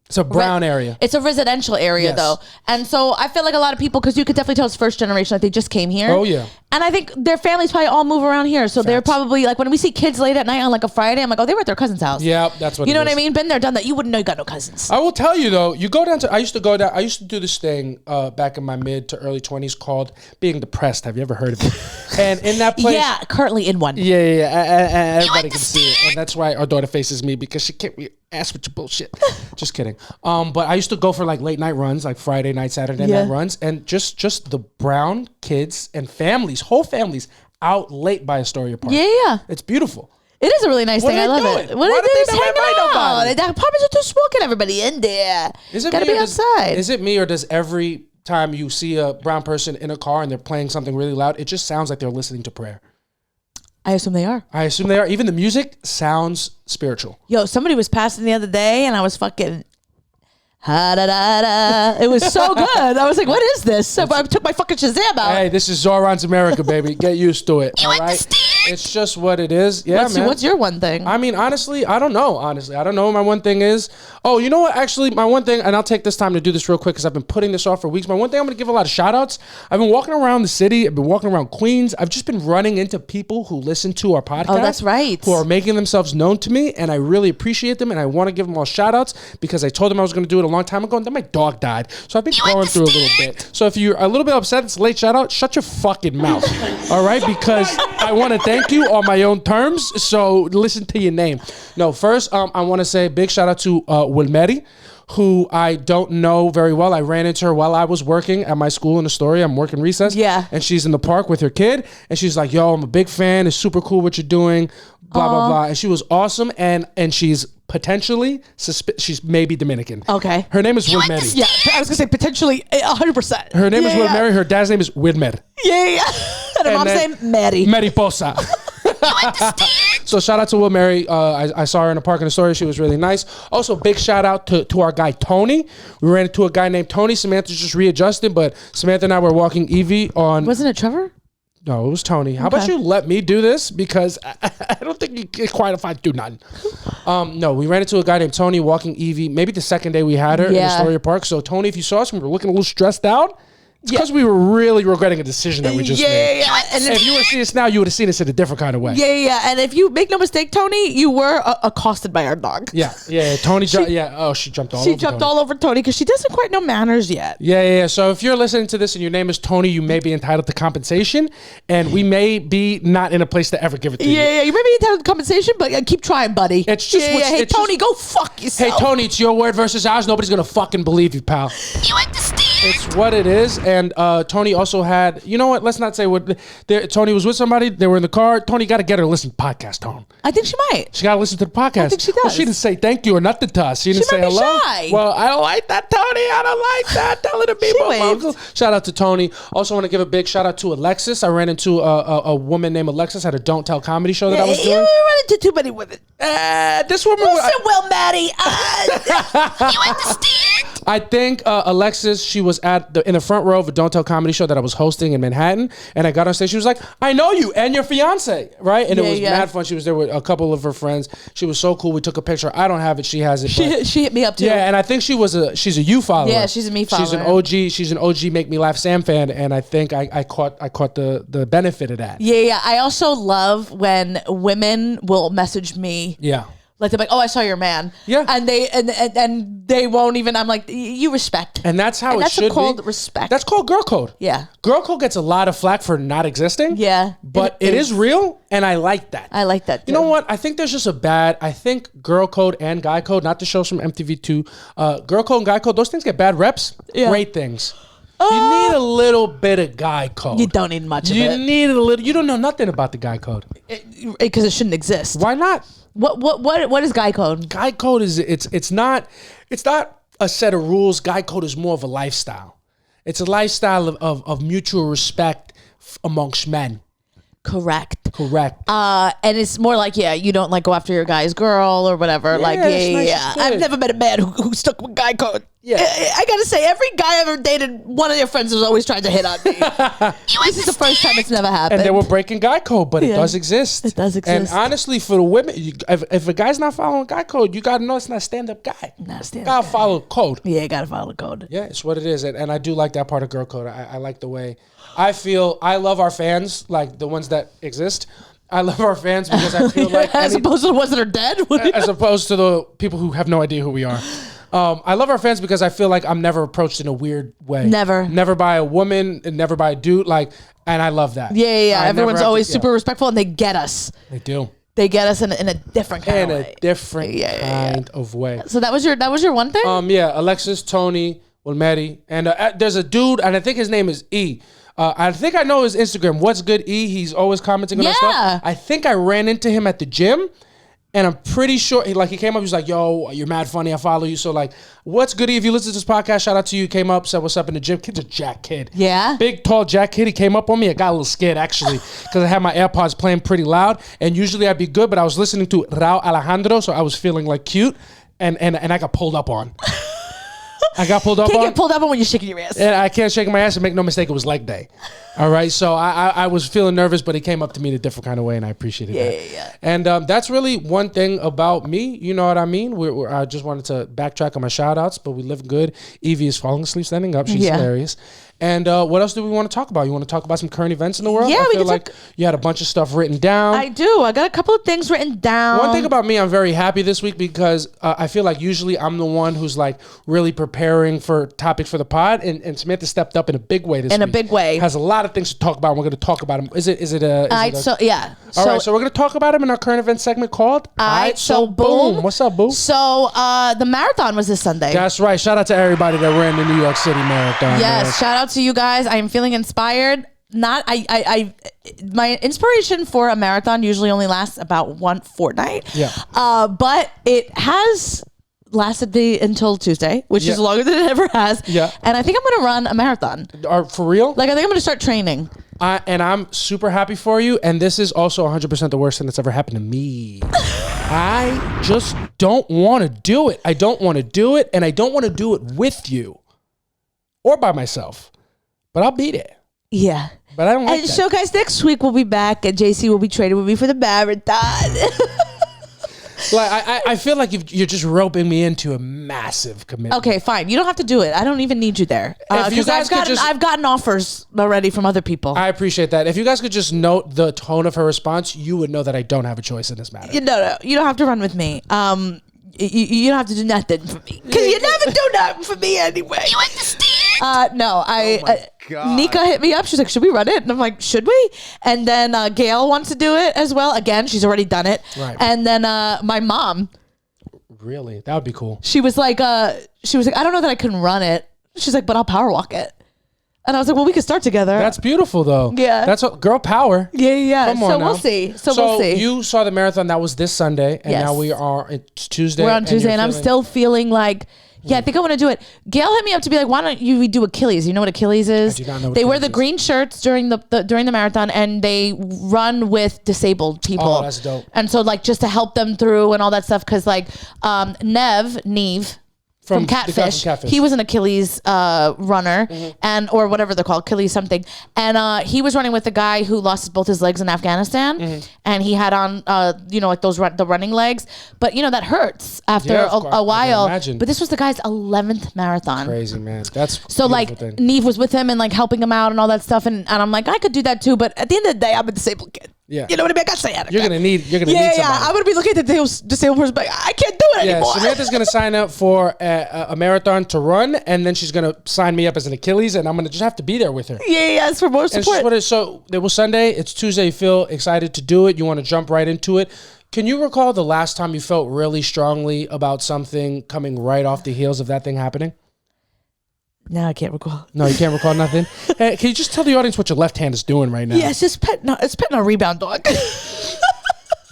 It's a brown area. It's a residential area, though. And so I feel like a lot of people, because you could definitely tell it's first generation, like they just came here. Oh, yeah. And I think their families probably all move around here. So they're probably, like, when we see kids late at night on, like, a Friday, I'm like, oh, they were at their cousin's house. Yeah, that's what You know what I mean? Been there, done that. You wouldn't know you got no cousins. I will tell you, though, you go down to, I used to do this thing back in my mid to early 20s called being depressed. Have you ever heard of it? And in that place. Yeah, currently in one. Yeah. Everybody can see it. And that's why our daughter faces me, because she can't be ass with your bullshit. Just kidding. But I used to go for like late night runs, like Friday night, Saturday night runs, and just the brown kids and families, whole families out late by Astoria Park. Yeah. It's beautiful. It is a really nice thing. I love it. What Why are they did doing? they never invite nobody? The apartments are too small. Get everybody in there. Gotta be outside. Is it me, or does every time you see a brown person in a car and they're playing something really loud, it just sounds like they're listening to prayer? I assume they are. Even the music sounds spiritual. Yo, somebody was passing the other day and I was It was so good. I was like, what is this? So I took my fucking Shazam out. Hey, this is Zoran's America, baby. Get used to it. All right? It's just what it is. Yeah, man. What's your one thing? I mean, honestly, I don't know. I don't know what my one thing is. Oh, you know what? Actually, my one thing, and I'll take this time to do this real quick because I've been putting this off for weeks. My one thing, I'm going to give a lot of shout outs. I've been walking around the city. I've been walking around Queens. I've just been running into people who listen to our podcast. Oh, that's right. Who are making themselves known to me, and I really appreciate them, and I want to give them all shout outs because I told them I was going to do it a long time ago, and then my dog died. So I've been going through a little bit. So if you're a little bit upset, it's a late shout out, shut your fucking mouth. All right? Because I want to thank you on my own terms. So listen to your name. No, first, I want to say big shout out to Wilmeri, who I don't know very well. I ran into her while I was working at my school in Astoria. I'm working recess. Yeah. And she's in the park with her kid. And she's like, yo, I'm a big fan. It's super cool what you're doing. Blah, blah, blah. And she was awesome. And she's potentially, she's maybe Dominican. Okay. Her name is Wilmeri. Yeah, I was going to say potentially 100%. Her name is Wilmeri. Her dad's name is Wilmer. Yeah. And her mom's name, Mary. Mariposa. So shout out to Will Mary. I saw her in the park in Astoria. She was really nice. Also, big shout out to our guy Tony. We ran into a guy named Tony. Samantha's just readjusting, but Samantha and I were walking Evie on. Wasn't it Trevor? No, it was Tony. How about you let me do this? Because I don't think you get quiet if I do nothing. No, we ran into a guy named Tony walking Evie. Maybe the second day we had her in Astoria Park. So Tony, if you saw us, we were looking a little stressed out. It's because we were really regretting a decision that we just made. Yeah. And if you would have seen us now, you would have seen us in a different kind of way. Yeah. And if you make no mistake, Tony, you were accosted by our dog. Yeah. Tony, she jumped all over Tony. She jumped all over Tony because she doesn't quite know manners yet. Yeah. So if you're listening to this and your name is Tony, you may be entitled to compensation, and we may be not in a place to ever give it to you. Yeah. You may be entitled to compensation, but keep trying, buddy. It's just Hey, Tony, go fuck yourself. Hey, Tony, it's your word versus ours. Nobody's gonna fucking believe you, pal. You understand? It's what it is. And Tony also had, you know what? Let's not say what. Tony was with somebody. They were in the car. Tony got to get her to listen to the podcast, Tone. I think she might. She got to listen to the podcast. I think she does. Well, she didn't say thank you or nothing to us. She didn't say might be hello. shy. Well, I don't like that, Tony. I don't like that. Tell her to be more vocal. Shout out to Tony. Also want to give a big shout out to Alexis. I ran into a woman named Alexis at a Don't Tell comedy show that I was doing. You run into too many women. This woman. Listen, Will Maddie. You understand? I think Alexis, she was in the front row of a Don't Tell comedy show that I was hosting in Manhattan, and I got on stage. She was like, "I know you and your fiance, right?" And it was mad fun. She was there with a couple of her friends. She was so cool. We took a picture. I don't have it. She has it. She hit me up too. Yeah, and I think she's a you follower. Yeah, she's a me follower. She's an OG Make Me Laugh Sam fan, and I think I caught the benefit of that. Yeah. I also love when women will message me. Yeah. Like they're like, oh, I saw your man. Yeah. And they won't even. I'm like, you respect. And that's how it should be. That's called respect. That's called girl code. Yeah. Girl code gets a lot of flack for not existing. Yeah. But it is real, and I like that. I like that too. You know what? I think there's just I think girl code and guy code, not the shows from MTV2, girl code and guy code, those things get bad reps. Yeah. Great things. You need a little bit of guy code. You don't need much of it. You need a little. You don't know nothing about the guy code because it shouldn't exist. Why not? What is guy code? Guy code is it's not a set of rules. Guy code is more of a lifestyle. It's a lifestyle of mutual respect amongst men. Correct. And it's more like, you don't like go after your guy's girl or whatever. I've never met a man who stuck with guy code. Yeah. I gotta say, every guy I ever dated, one of their friends was always trying to hit on me. This is the first time it's never happened. And they were breaking guy code, but it does exist. It does exist. And honestly, for the women, if a guy's not following guy code, you gotta know it's not a stand-up guy. Not a stand-up guy. Gotta guy. follow code. Yeah, you gotta follow code. Yeah, it's what it is. And I do like that part of girl code. I like the way I love our fans, like the ones that exist. I love our fans because I feel like as opposed to the ones that are dead, as opposed to the people who have no idea who we are. I love our fans because I feel like I'm never approached in a weird way. Never by a woman and never by a dude. And I love that. Yeah. Everyone's always super respectful, and they get us. They do. They get us in a different kind of way. In a different kind of way. So that was your one thing? Alexis, Tony, Wilmeri, and there's a dude, and I think his name is E. I think I know his Instagram. What's good, E? He's always commenting on our stuff. I think I ran into him at the gym, and I'm pretty sure he came up. He was like, "Yo, you're mad funny. I follow you." So what's good, E? If you listen to this podcast, shout out to you. He came up, said what's up in the gym. Kid's a jack kid. Yeah. Big, tall jack kid. He came up on me. I got a little scared actually because I had my AirPods playing pretty loud, and usually I'd be good, but I was listening to Raul Alejandro, so I was feeling cute, and I got pulled up on. I got pulled up Can't on. get pulled up on when you're shaking your ass. And I can't shake my ass and make no mistake, it was leg day. All right. So I was feeling nervous, but he came up to me in a different kind of way, and I appreciated that. Yeah. And that's really one thing about me. You know what I mean? I just wanted to backtrack on my shout outs, but we live good. Evie is falling asleep, standing up. She's hilarious. And what else do we want to talk about? You want to talk about some current events in the world? Yeah, I feel like you had a bunch of stuff written down. I do. I got a couple of things written down. One thing about me, I'm very happy this week because I feel like usually I'm the one who's like really preparing for topics for the pod, and Samantha stepped up in a big way this week. In a big way. Has a lot of things to talk about. And we're going to talk about them. Is it a? All right, so we're going to talk about them in our current event segment called So Boom. What's up, Boo? So the marathon was this Sunday. That's right. Shout out to everybody that ran the New York City Marathon. Yes, man. shout out to you guys. I am feeling inspired. My inspiration for a marathon usually only lasts about one fortnight. Yeah. But it has lasted until Tuesday, which is longer than it ever has. Yeah. And I think I'm going to run a marathon. For real? Like, I think I'm going to start training. And I'm super happy for you. And this is also 100% the worst thing that's ever happened to me. I just don't want to do it. I don't want to do it. And I don't want to do it with you or by myself. But I'll be there. Yeah. But I don't like that. So, guys, next week we'll be back, and JC will be training with me for the marathon. Like I feel like you're just roping me into a massive commitment. Okay, fine. You don't have to do it. I don't even need you there. Because I've gotten offers already from other people. I appreciate that. If you guys could just note the tone of her response, you would know that I don't have a choice in this matter. No, you don't have to run with me. You don't have to do nothing for me because you never do nothing for me anyway. You understand? No, Nika hit me up. She's like, should we run it? And I'm like, should we? And then Gail wants to do it as well. Again, she's already done it. Right. And then my mom. Really? That would be cool. She was like, I don't know that I can run it. She's like, but I'll power walk it. And I was like, well, we could start together. That's beautiful, though. Yeah. That's girl power. Yeah. Come on so now. we'll see. So we'll see. You saw the marathon. That was this Sunday. And yes. now it's Tuesday. We're on Tuesday, and I'm still feeling like, I think I want to do it. Gail hit me up to be like, why don't we do Achilles? You know what Achilles is? I do not know what They wear Achilles the green shirts during the marathon, and they run with disabled people. Oh, that's dope. And so, like, just to help them through and all that stuff, because like Neve from Catfish, he was an Achilles runner, and or whatever they're called, Achilles something, and he was running with a guy who lost both his legs in Afghanistan, and he had on like those the running legs, but that hurts after a while. But this was the guy's 11th marathon. Crazy, man. That's so like thing. Neve was with him and like helping him out and all that stuff, and I'm like, I could do that too, but at the end of the day, I'm a disabled kid. Yeah. You know what I mean? I got sciatica. You're gonna need somebody. I'm gonna be looking at the disabled person, but I can't do it anymore. Samantha's gonna sign up for a marathon to run, and then she's gonna sign me up as an Achilles, and I'm gonna just have to be there with her. Yes, for more support. So it was Sunday. It's Tuesday. You feel excited to do it. You want to jump right into it. Can you recall the last time you felt really strongly about something coming right off the heels of that thing happening? No, I can't recall. No, you can't recall nothing? Hey, can you just tell the audience what your left hand is doing right now? Yeah, it's petting a rebound dog.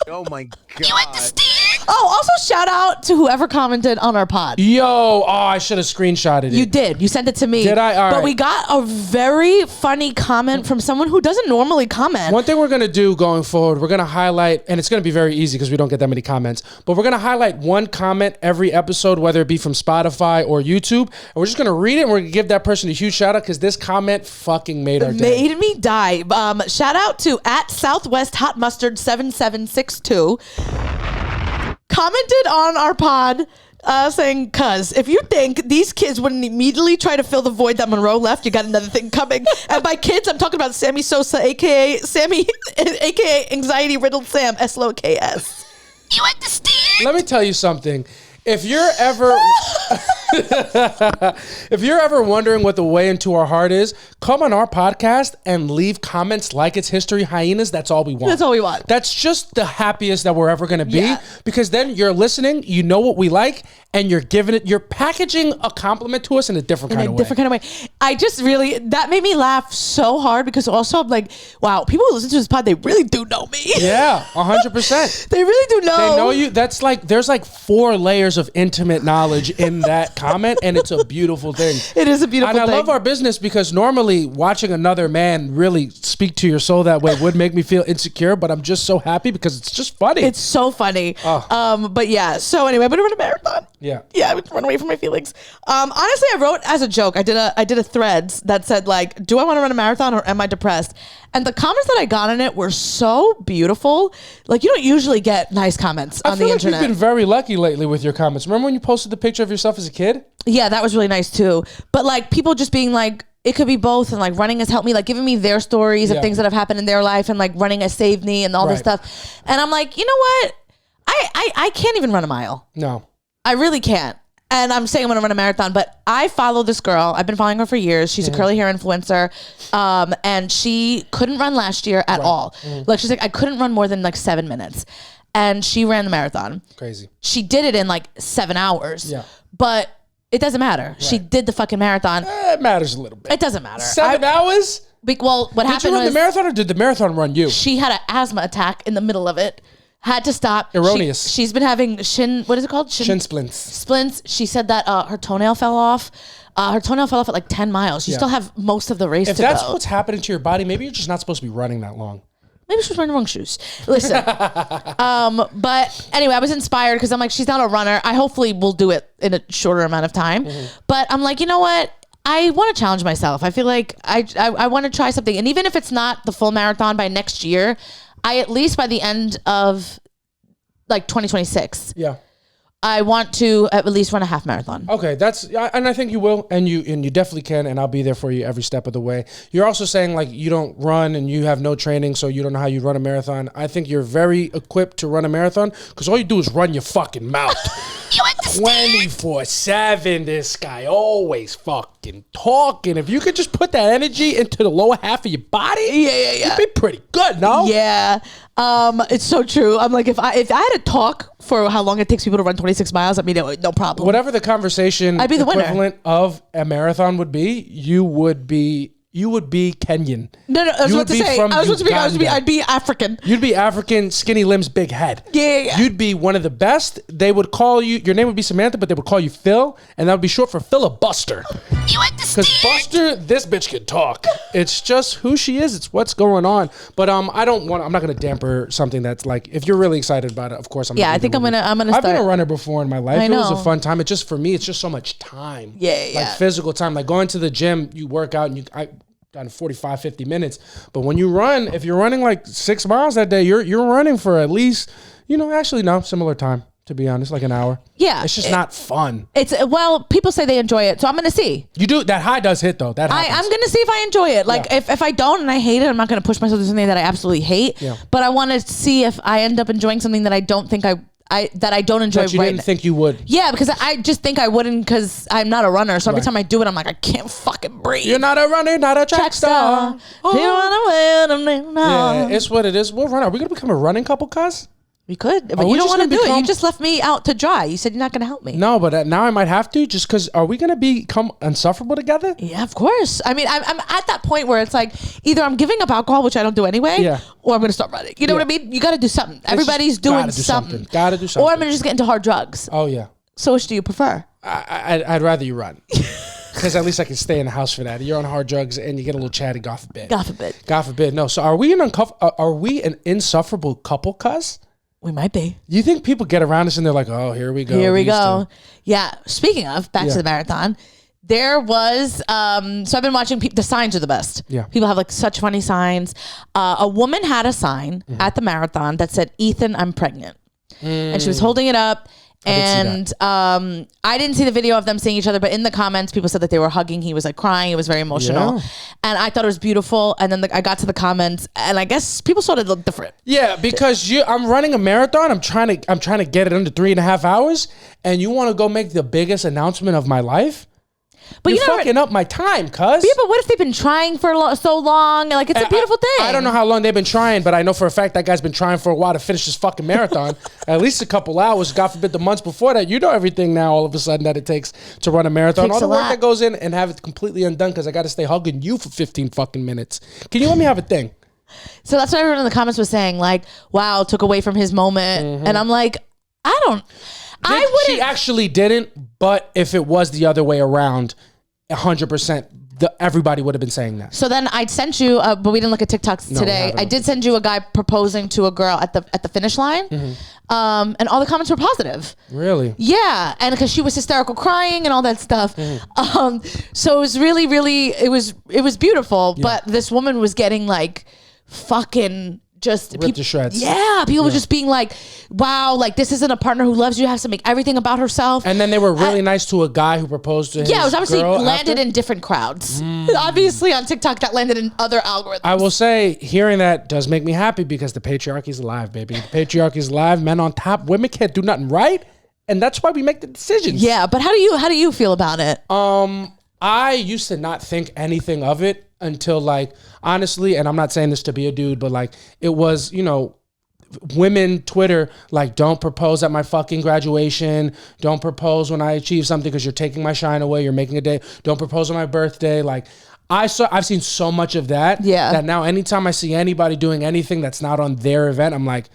Oh my God. You understand? Oh, also shout out to whoever commented on our pod. I should have screenshotted it. You did. You sent it to me. Did I? All right. But we got a very funny comment from someone who doesn't normally comment. One thing we're going to do going forward, we're going to highlight, and it's going to be very easy because we don't get that many comments, but we're going to highlight one comment every episode, whether it be from Spotify or YouTube, and we're just going to read it, and we're going to give that person a huge shout out because this comment fucking made our day. Made me die. Shout out to @SouthwestHotMustard7762. Commented on our pod saying, cuz if you think these kids wouldn't immediately try to fill the void that Monroe left, you got another thing coming. And by kids, I'm talking about Sammy Sosa, aka Sammy, aka Anxiety Riddled Sam, SLOKS. You understand? Let me tell you something. If you're ever wondering what the way into our heart is, come on our podcast and leave comments like it's History Hyenas. That's all we want. That's all we want. That's just the happiest that we're ever going to be because then you're listening, you know what we like, and you're packaging a compliment to us in a different kind of way. I just really, that made me laugh so hard because also I'm like, wow, people who listen to this pod, they really do know me. Yeah, 100%. They really do know. They know you. That's like, there's like 4 layers of intimate knowledge in that comment, and it's a beautiful thing. It is a beautiful thing. And I love our business because normally watching another man really speak to your soul that way would make me feel insecure, but I'm just so happy because it's just funny. It's so funny. But yeah, so anyway, I'm going to run a marathon. Yeah. Yeah, I would run away from my feelings. Honestly, I wrote as a joke. I did a threads that said like, do I want to run a marathon or am I depressed? And the comments that I got on it were so beautiful. Like, you don't usually get nice comments on the internet. You've been very lucky lately with your comments. Remember when you posted the picture of yourself as a kid? Yeah, that was really nice too. But like people just being like, it could be both, and like running has helped me, like giving me their stories of things that have happened in their life, and like running has saved me and all this stuff. And I'm like, you know what? I can't even run a mile. No. I really can't. And I'm saying I'm going to run a marathon, but I follow this girl. I've been following her for years. She's a curly hair influencer. And she couldn't run last year at all. Like she's like, I couldn't run more than like 7 minutes. And she ran the marathon. Crazy. She did it in like 7 hours. Yeah. But it doesn't matter. Right. She did the fucking marathon. It matters a little bit. It doesn't matter. 7 hours? Well, what happened was... Did you run the marathon or did the marathon run you? She had an asthma attack in the middle of it. Had to stop. Erroneous. She's been having what is it called? Shin splints. Splints. She said that her toenail fell off. Her toenail fell off at like 10 miles. You still have most of the race to go. If that's what's happening to your body, maybe you're just not supposed to be running that long. Maybe she was wearing the wrong shoes. Listen. But anyway, I was inspired because I'm like, she's not a runner. I hopefully will do it in a shorter amount of time. But I'm like, you know what? I want to challenge myself. I feel like I want to try something. And even if it's not the full marathon by next year, I at least by the end of like 2026. Yeah. I want to at least run a half marathon. Okay, and I think you will, and you definitely can, and I'll be there for you every step of the way. You're also saying like you don't run and you have no training, so you don't know how you run a marathon. I think you're very equipped to run a marathon because all you do is run your fucking mouth. You understand? 24/7. This guy always fucking talking. If you could just put that energy into the lower half of your body, you'd be pretty good, no? Yeah. It's so true. I'm like, if I had to talk for how long it takes people to run 26 miles, I mean, no problem. Whatever the conversation I'd be the equivalent of a marathon would be, you would be Kenyan. No, I was about to say, I'd be African. You'd be African, skinny limbs, big head. Yeah. You'd be one of the best. They would call you, your name would be Samantha, but they would call you Phil, and that would be short for filibuster. You understand? Because Buster, this bitch can talk. It's just who she is. It's what's going on. But I'm not going to damper something that's like, if you're really excited about it, of course I'm. Yeah, I think I'm gonna start. I've been a runner before in my life. I know. It was a fun time. It just, for me, it's just so much time. Yeah. Like physical time. Like going to the gym, you work out and done 45, 50 minutes. But when you run, if you're running like 6 miles that day, you're running for at least, similar time, to be honest, like an hour. Yeah. It's just not fun. People say they enjoy it, so I'm going to see. You do, that high does hit though. That happens. I'm going to see if I enjoy it. Like if I don't and I hate it, I'm not going to push myself to something that I absolutely hate. Yeah. But I want to see if I end up enjoying something that I don't think that I don't enjoy. That you didn't think you would. Yeah, because I just think I wouldn't because I'm not a runner. So every time I do it, I'm like, I can't fucking breathe. You're not a runner, not a track star. Yeah, it's what it is. We'll run. Are we going to become a running couple, cuz? We could, but you don't want to do it. You just left me out to dry. You said you're not going to help me. No, but now I might have to, just because. Are we going to become insufferable together? Yeah, of course. I mean, I'm at that point where it's like either I'm giving up alcohol, which I don't do anyway, or I'm going to start running. You know what I mean? You got to do something. Everybody's doing something. Got to do something. Or I'm going to just get into hard drugs. Oh yeah. So which do you prefer? I'd rather you run. Because at least I can stay in the house for that. You're on hard drugs and you get a little chatty. God forbid. God forbid. No. So are we an insufferable couple, cuz? We might be. You think people get around us and they're like, oh, here we go. Here we go. Yeah. Speaking of, back to the marathon, there was, so I've been watching, the signs are the best. Yeah. People have like such funny signs. A woman had a sign at the marathon that said, Ethan, I'm pregnant. And she was holding it up. And I didn't see the video of them seeing each other, but in the comments, people said that they were hugging. He was like crying. It was very emotional. Yeah. And I thought it was beautiful. And then I got to the comments, and I guess people sort of looked different. Yeah, because I'm running a marathon. I'm trying to get it under 3.5 hours, and you want to go make the biggest announcement of my life? But you're fucking up my time, cuz. Yeah, but what if they've been trying for so long? Like, it's a beautiful thing. I don't know how long they've been trying, but I know for a fact that guy's been trying for a while to finish this fucking marathon. At least a couple hours. God forbid the months before that. You know everything now all of a sudden that it takes to run a marathon. All the work that goes in and have it completely undone because I got to stay hugging you for 15 fucking minutes. Can you let me have a thing? So that's what everyone in the comments was saying. Like, wow, took away from his moment. Mm-hmm. And I'm like, She actually didn't, but if it was the other way around, 100% everybody would have been saying that. So then I sent you, but we didn't look at TikToks today. I did send you a guy proposing to a girl at the finish line, and all the comments were positive. Really? Yeah, and because she was hysterical, crying, and all that stuff. So it was really, really, it was beautiful. Yeah. But this woman was getting like fucking just ripped to shreds. Yeah, people were just being like, wow, like this isn't a partner who loves you, has to make everything about herself. And then they were really nice to a guy who proposed to his it was obviously girl landed in different crowds. Obviously on TikTok that landed in other algorithms. I will say, hearing that does make me happy because the patriarchy's alive, baby. The patriarchy's alive. Men on top. Women can't do nothing right, and that's why we make the decisions. Yeah, but how do you feel about it? I used to not think anything of it until, like, honestly, and I'm not saying this to be a dude, but like it was, you know, women Twitter, like, don't propose at my fucking graduation. Don't propose when I achieve something because you're taking my shine away. You're making a day. Don't propose on my birthday. Like, I've seen so much of that. Yeah. That now anytime I see anybody doing anything that's not on their event, I'm like,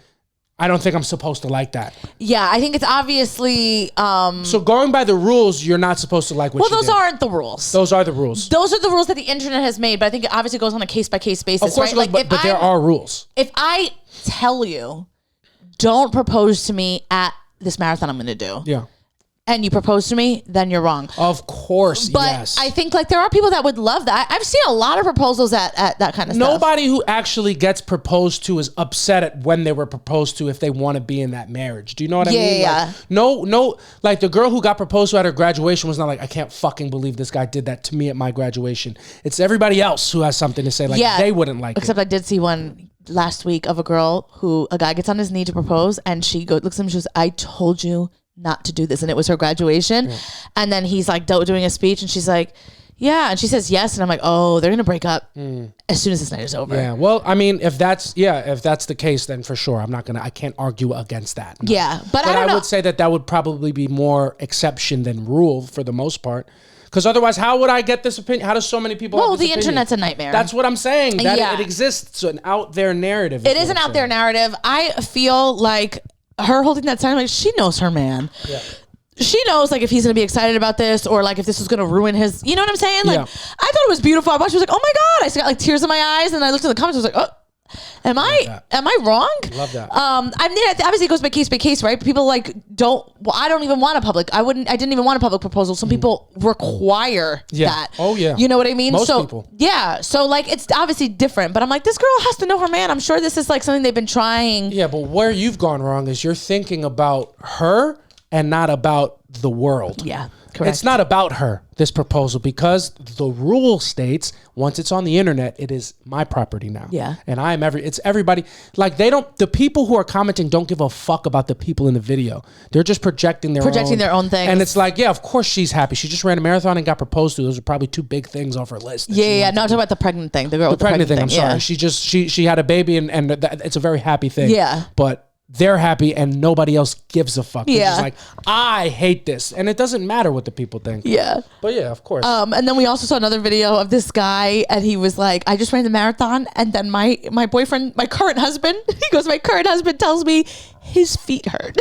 I don't think I'm supposed to like that. Yeah, I think it's obviously... so going by the rules, you're not supposed to like what you those did. aren't the rules. Those are the rules. Those are the rules that the internet has made, but I think it obviously goes on a case-by-case basis, of course, right? But there are rules. If I tell you, don't propose to me at this marathon I'm going to do. Yeah. And you propose to me, then you're wrong. Of course, but yes. I think like there are people that would love that. I've seen a lot of proposals at that kind of stuff. Nobody who actually gets proposed to is upset at when they were proposed to if they want to be in that marriage. Do you know what I mean? Yeah. Like, no, like the girl who got proposed to at her graduation was not like, I can't fucking believe this guy did that to me at my graduation. It's everybody else who has something to say, like they wouldn't like Except it. I did see one last week of a girl who a guy gets on his knee to propose and she looks at him and she goes, I told you not to do this, and it was her graduation. And then he's like doing a speech and she's like, yeah, and she says yes, and I'm like, oh, they're gonna break up as soon as this night is over. Yeah, well, I mean, if that's the case, then for sure I can't argue against that. No. Yeah, but I don't know. would say that would probably be more exception than rule for the most part. Because otherwise, how would I get this opinion? How do so many people have this opinion? Internet's a nightmare. That's what I'm saying. That it exists, an out there narrative. It is an out there narrative. I feel like her holding that sign, like she knows her man. Yeah. She knows like if he's gonna be excited about this or like if this is gonna ruin his, you know what I'm saying? Like I thought it was beautiful. I watched, I was like, oh my God. I just got like tears in my eyes and I looked at the comments, I was like, oh, am I wrong? Love that. I mean, obviously it goes by case, right? People like I don't even want a public. I didn't even want a public proposal. Some people require that. Oh yeah. You know what I mean? Most people. Yeah. So like it's obviously different, but I'm like, this girl has to know her man. I'm sure this is like something they've been trying. Yeah, but where you've gone wrong is you're thinking about her and not about the world. Yeah. Correct. It's not about her, this proposal, because the rule states once it's on the internet, it is my property now. Yeah. And it's everybody. Like the people who are commenting don't give a fuck about the people in the video. They're just projecting their own thing. And it's like, yeah, of course she's happy. She just ran a marathon and got proposed to. Those are probably two big things off her list. Yeah. No, I'm talking about the pregnant thing. The girl with the pregnant thing. I'm sorry. She had a baby and it's a very happy thing. Yeah. But they're happy and nobody else gives a fuck. They're just like, I hate this. And it doesn't matter what the people think. Yeah. But yeah, of course. And then we also saw another video of this guy and he was like, I just ran the marathon and then my boyfriend, my current husband, he goes, my current husband tells me his feet hurt.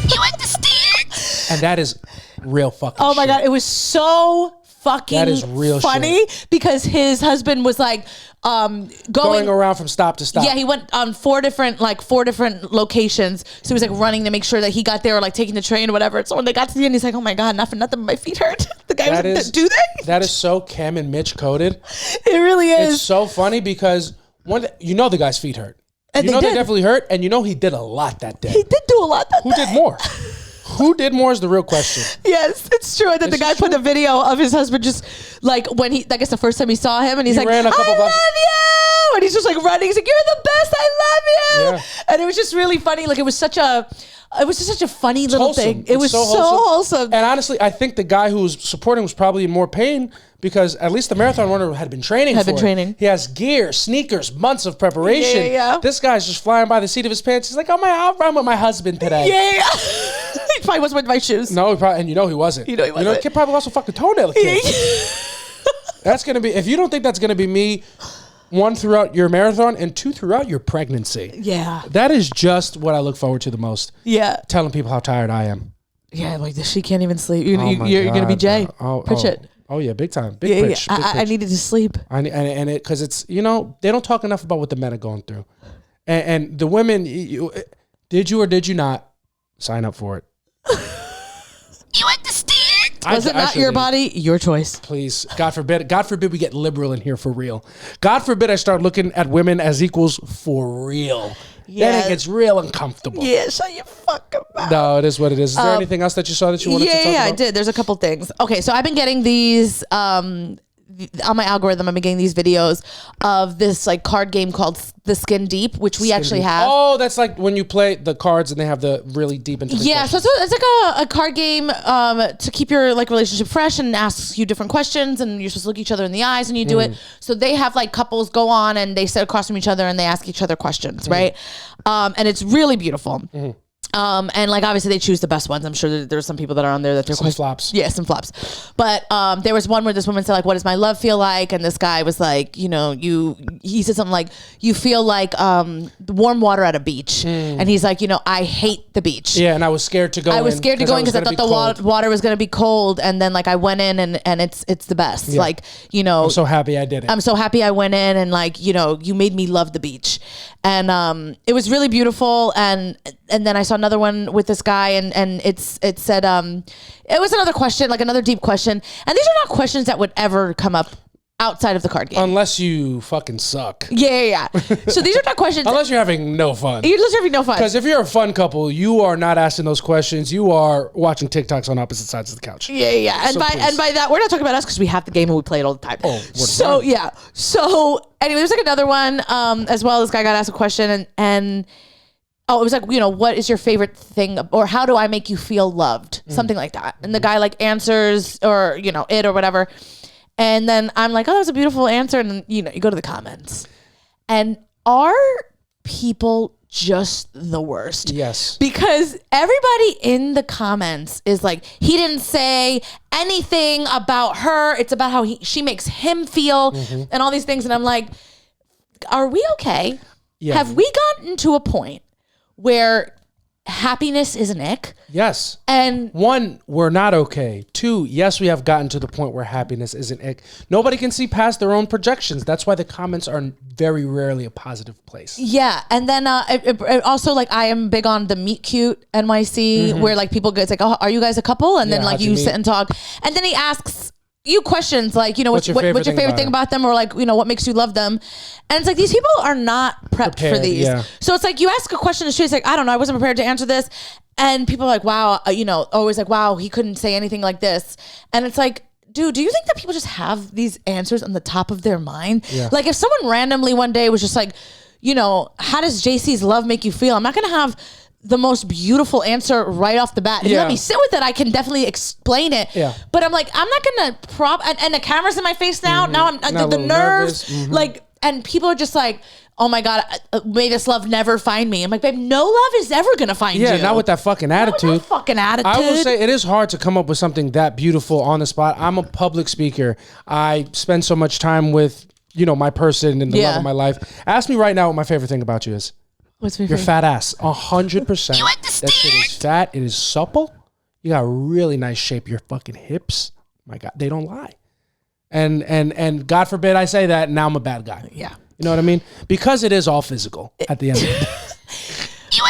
You understand? And that is real fucking Oh my shit. God. It was so fucking That is real funny because his husband was like going around from stop to stop. Yeah, he went on four different locations. So he was like running to make sure that he got there or like taking the train or whatever. So when they got to the end, he's like, oh my God, not for nothing, my feet hurt. The guy was do they? That is so Cam and Mitch coded. It really is. It's so funny because the guy's feet hurt. And they definitely hurt, and he did a lot that day. He did do a lot that day. Who did more? Who did more is the real question. Yes, it's true. And then the guy put a video of his husband just like when I guess the first time he saw him and he's like, I love you. And he's just like running. He's like, you're the best. I love you. Yeah. And it was just really funny. Like it was just such a funny little thing. It was so wholesome. And honestly, I think the guy who was supporting was probably in more pain because at least the marathon runner had been training He has gear, sneakers, months of preparation. Yeah. This guy's just flying by the seat of his pants. He's like, I'll run with my husband today. Yeah. He probably wasn't with my shoes. No, he wasn't. He wasn't. The kid probably lost a fucking toenail. That's going to be, if you don't think that's going to be me, 1, throughout your marathon, and 2, throughout your pregnancy. Yeah. That is just what I look forward to the most. Yeah. Telling people how tired I am. Yeah, like she can't even sleep. You're going to be Jay. Pritchett. Oh yeah, big time. Big pitch. Yeah. I needed to sleep. And it because it's they don't talk enough about what the men are going through, and the women. Did you or did you not sign up for it? You understand? Was it not your body? Your choice. Please, God forbid. God forbid we get liberal in here for real. God forbid I start looking at women as equals for real. Yeah. Then it gets real uncomfortable. Yeah, shut your fucking mouth. No, it is what it is. Is there anything else that you saw that you wanted to talk about? Yeah, I did. There's a couple things. Okay, so I've been getting these on my algorithm. I've been getting these videos of this like card game called The Skin Deep, which we actually have. Oh, that's like when you play the cards and they have the really deep into the questions. So it's like a card game to keep your like relationship fresh and asks you different questions, and you're supposed to look each other in the eyes and you do it. So they have like couples go on and they sit across from each other and they ask each other questions, right? And it's really beautiful. And like obviously they choose the best ones. I'm sure that there's some people that are on there that they're some flops. Yeah, some flops. But there was one where this woman said like, "What does my love feel like?" And this guy was like, he said something like, "You feel like warm water at a beach," and he's like, "I hate the beach." Yeah, and I was scared to go. I was scared to go in because I thought the water was going to be cold, and then like I went in and it's the best. Yeah. Like I'm so happy I did it. I'm so happy I went in and like you made me love the beach, and it was really beautiful. And then I saw another one with this guy and it said it was another question, like another deep question, and these are not questions that would ever come up outside of the card game unless you fucking suck. Yeah. So these are not questions unless you're having no fun. Unless you're having no fun. Because if you're a fun couple, you are not asking those questions. You are watching TikToks on opposite sides of the couch. Yeah. And by that, we're not talking about us because we have the game and we play it all the time. So anyway, there's like another one as well. This guy got asked a question and it was like, what is your favorite thing, or how do I make you feel loved? Something like that. And the guy like answers, or it or whatever. And then I'm like, oh, that was a beautiful answer. And you go to the comments, and are people just the worst? Yes. Because everybody in the comments is like, he didn't say anything about her. It's about how she makes him feel and all these things. And I'm like, are we okay? Yeah. Have we gotten to a point where happiness is an ick? Yes. And 1, we're not okay. 2, yes, we have gotten to the point where happiness is an ick. Nobody can see past their own projections. That's why the comments are very rarely a positive place. Yeah. And then it also, like, I am big on the Meet Cute NYC, where like people go, it's like, oh, are you guys a couple? And then like you sit and talk. And then he asks you questions like, what's your favorite thing about them, or like, what makes you love them? And it's like, these people are not prepared for these. Yeah. So it's like, you ask a question and she's like, I don't know, I wasn't prepared to answer this. And people are like, wow, always like, wow, he couldn't say anything like this. And it's like, dude, do you think that people just have these answers on the top of their mind? Yeah. Like if someone randomly one day was just like, how does JC's love make you feel? I'm not going to have the most beautiful answer right off the bat. If you let me sit with it, I can definitely explain it. Yeah. But I'm like, I'm not gonna and the camera's in my face now. Now I'm the nerves. Like, and people are just like, oh my God, may this love never find me. I'm like, babe, no love is ever gonna find you. Yeah, not with that fucking attitude. I will say it is hard to come up with something that beautiful on the spot. I'm a public speaker. I spend so much time with, my person and the love of my life. Ask me right now what my favorite thing about you is. What's your fat ass? 100%. You understand? That shit is fat. It is supple. You got a really nice shape. Your fucking hips. My God, they don't lie. And God forbid I say that, and now I'm a bad guy. Yeah. You know what I mean? Because it is all physical at the end of the day.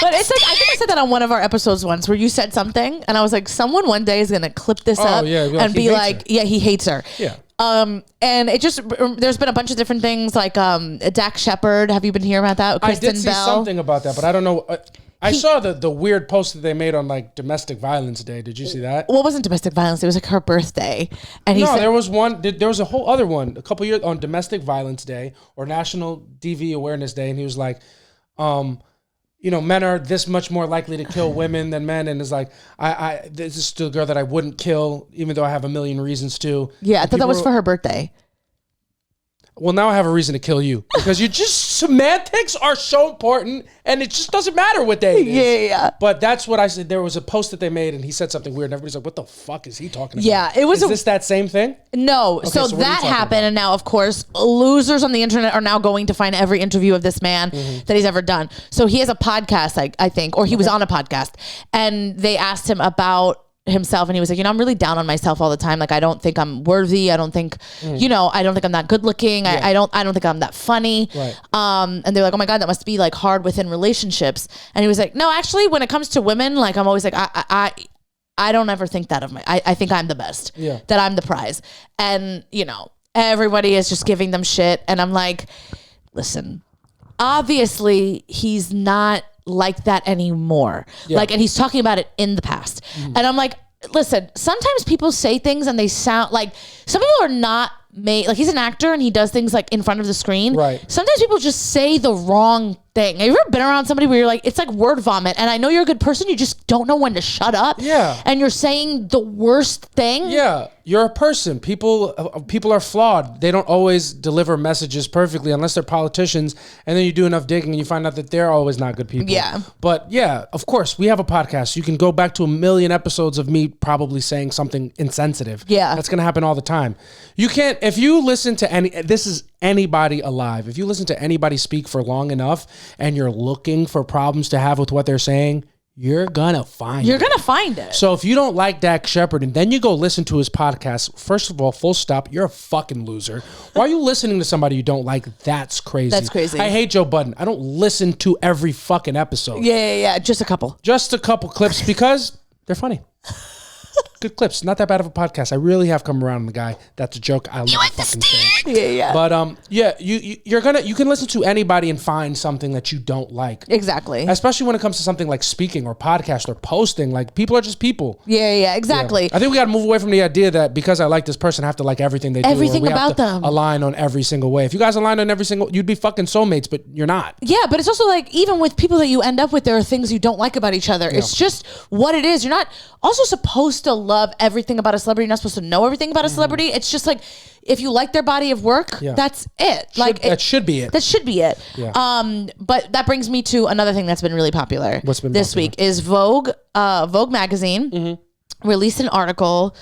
But it's like, I think I said that on one of our episodes once where you said something and I was like, someone one day is going to clip this up and be like, yeah, he hates her. Yeah. And it just, there's been a bunch of different things like Dax Shepard. Have you been hearing about that? Kristen I did see Bell. Something about that, but I don't know. I saw the weird post that they made on like Domestic Violence Day. Did you see that? Well, it wasn't Domestic Violence. It was like her birthday. And he said, there was one. There was a whole other one a couple years on Domestic Violence Day or National DV Awareness Day, and he was like, men are this much more likely to kill women than men, and it's like, this is still a girl that I wouldn't kill, even though I have a million reasons to. Yeah, I thought that was for her birthday. Well, now I have a reason to kill you because semantics are so important, and it just doesn't matter what day it is. Yeah. But that's what I said. There was a post that they made, and he said something weird, and everybody's like, "What the fuck is he talking about?" Yeah, it was. Is this that same thing? No. Okay, so that happened, and now, of course, losers on the internet are now going to find every interview of this man that he's ever done. So he has a podcast, I think, or he was on a podcast, and they asked him about himself, and he was like, I'm really down on myself all the time. Like, I don't think I'm worthy. I don't think, I don't think I'm that good looking. Yeah. I don't think I'm that funny. Right. And they're like, oh my God, that must be like hard within relationships. And he was like, no, actually, when it comes to women, like I'm always like, I don't ever think that of me. I think I'm the best. Yeah. That I'm the prize. And, everybody is just giving them shit. And I'm like, listen, obviously he's not like that anymore. Yeah. Like, and he's talking about it in the past. And I'm like, listen, sometimes people say things and they sound like, some people are not made, like he's an actor and he does things like in front of the screen. Right. Sometimes people just say the wrong thing. Have you ever been around somebody where you're like, it's like word vomit, and I know you're a good person, you just don't know when to shut up. Yeah. And you're saying the worst thing. Yeah. You're a person. People are flawed. They don't always deliver messages perfectly unless they're politicians, and then you do enough digging and you find out that they're always not good people. Yeah. But yeah, of course, we have a podcast. You can go back to 1 million episodes of me probably saying something insensitive. Yeah. That's going to happen all the time. You can't, if you listen to this is anybody alive. If you listen to anybody speak for long enough and you're looking for problems to have with what they're saying, you're gonna find it. So if you don't like Dax Shepard and then you go listen to his podcast, first of all, full stop, you're a fucking loser. Why are you listening to somebody you don't like? That's crazy. That's crazy. I hate Joe Budden. I don't listen to every fucking episode. Yeah. Just a couple clips because they're funny. Good clips. Not that bad of a podcast. I really have come around on the guy. That's a joke. I love fucking thing. Yeah. But you can listen to anybody and find something that you don't like. Exactly. Especially when it comes to something like speaking or podcast or posting. Like, people are just people. Yeah, exactly. Yeah. I think we got to move away from the idea that because I like this person, I have to like everything they do. Everything about them. Align on every single way. If you guys align on every single, you'd be fucking soulmates, but you're not. Yeah, but it's also like, even with people that you end up with, there are things you don't like about each other. Yeah. It's just what it is. You're not also supposed to love everything about a celebrity. You're not supposed to know everything about a celebrity. It's just like, if you like their body of work, that's it. That should be it. That should be it. Yeah. But that brings me to another thing that's been really popular. What's been this week is Vogue magazine released an article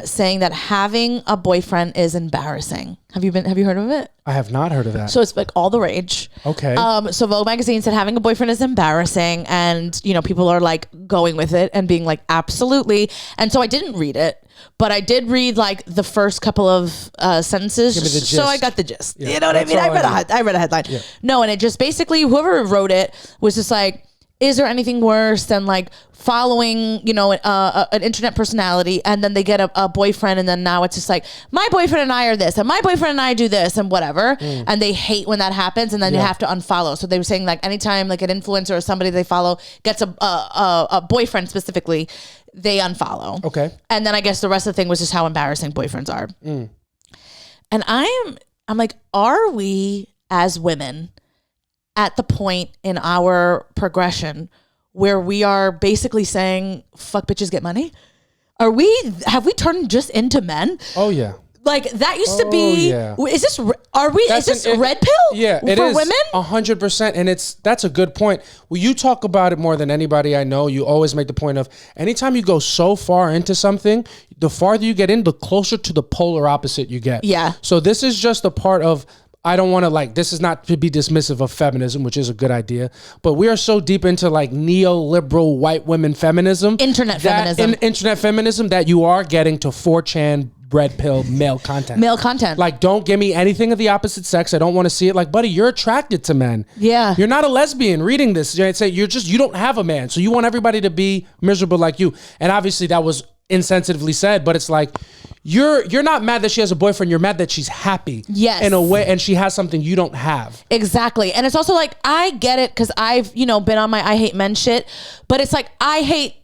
saying that having a boyfriend is embarrassing. Have you heard of it? I have not heard of that. So it's like all the rage. Okay. So Vogue magazine said having a boyfriend is embarrassing, and people are like going with it and being like, absolutely. And so I didn't read it, but I did read like the first couple of sentences. Give me the gist. So I got the gist. Yeah, you know what I mean? I read a headline. Yeah. No, and it just basically, whoever wrote it was just like, is there anything worse than like following, an internet personality, and then they get a boyfriend, and then now it's just like, my boyfriend and I are this, and my boyfriend and I do this, and whatever. And they hate when that happens, and then you have to unfollow. So they were saying like, anytime like an influencer or somebody they follow gets a boyfriend specifically, they unfollow. Okay. And then I guess the rest of the thing was just how embarrassing boyfriends are. And I'm like, are we as women at the point in our progression where we are basically saying, fuck bitches, get money? Have we turned just into men? Oh yeah. Like that used to be, is this red pill? Yeah, it is. For women? 100%. And that's a good point. Well, you talk about it more than anybody I know. You always make the point of, anytime you go so far into something, the farther you get in, the closer to the polar opposite you get. Yeah. So this is just a part of, I don't want to this is not to be dismissive of feminism, which is a good idea, but we are so deep into like neoliberal white women feminism. Internet feminism that you are getting to 4chan red pill male content. Like, don't give me anything of the opposite sex. I don't want to see it. Like, buddy, you're attracted to men. Yeah. You're not a lesbian reading this. I'd say you don't have a man. So you want everybody to be miserable like you. And obviously that was insensitively said, but it's like, you're not mad that she has a boyfriend. You're mad that she's happy. Yes. In a way, and she has something you don't have. Exactly. And it's also like, I get it because I've, been on my I hate men shit, but it's like,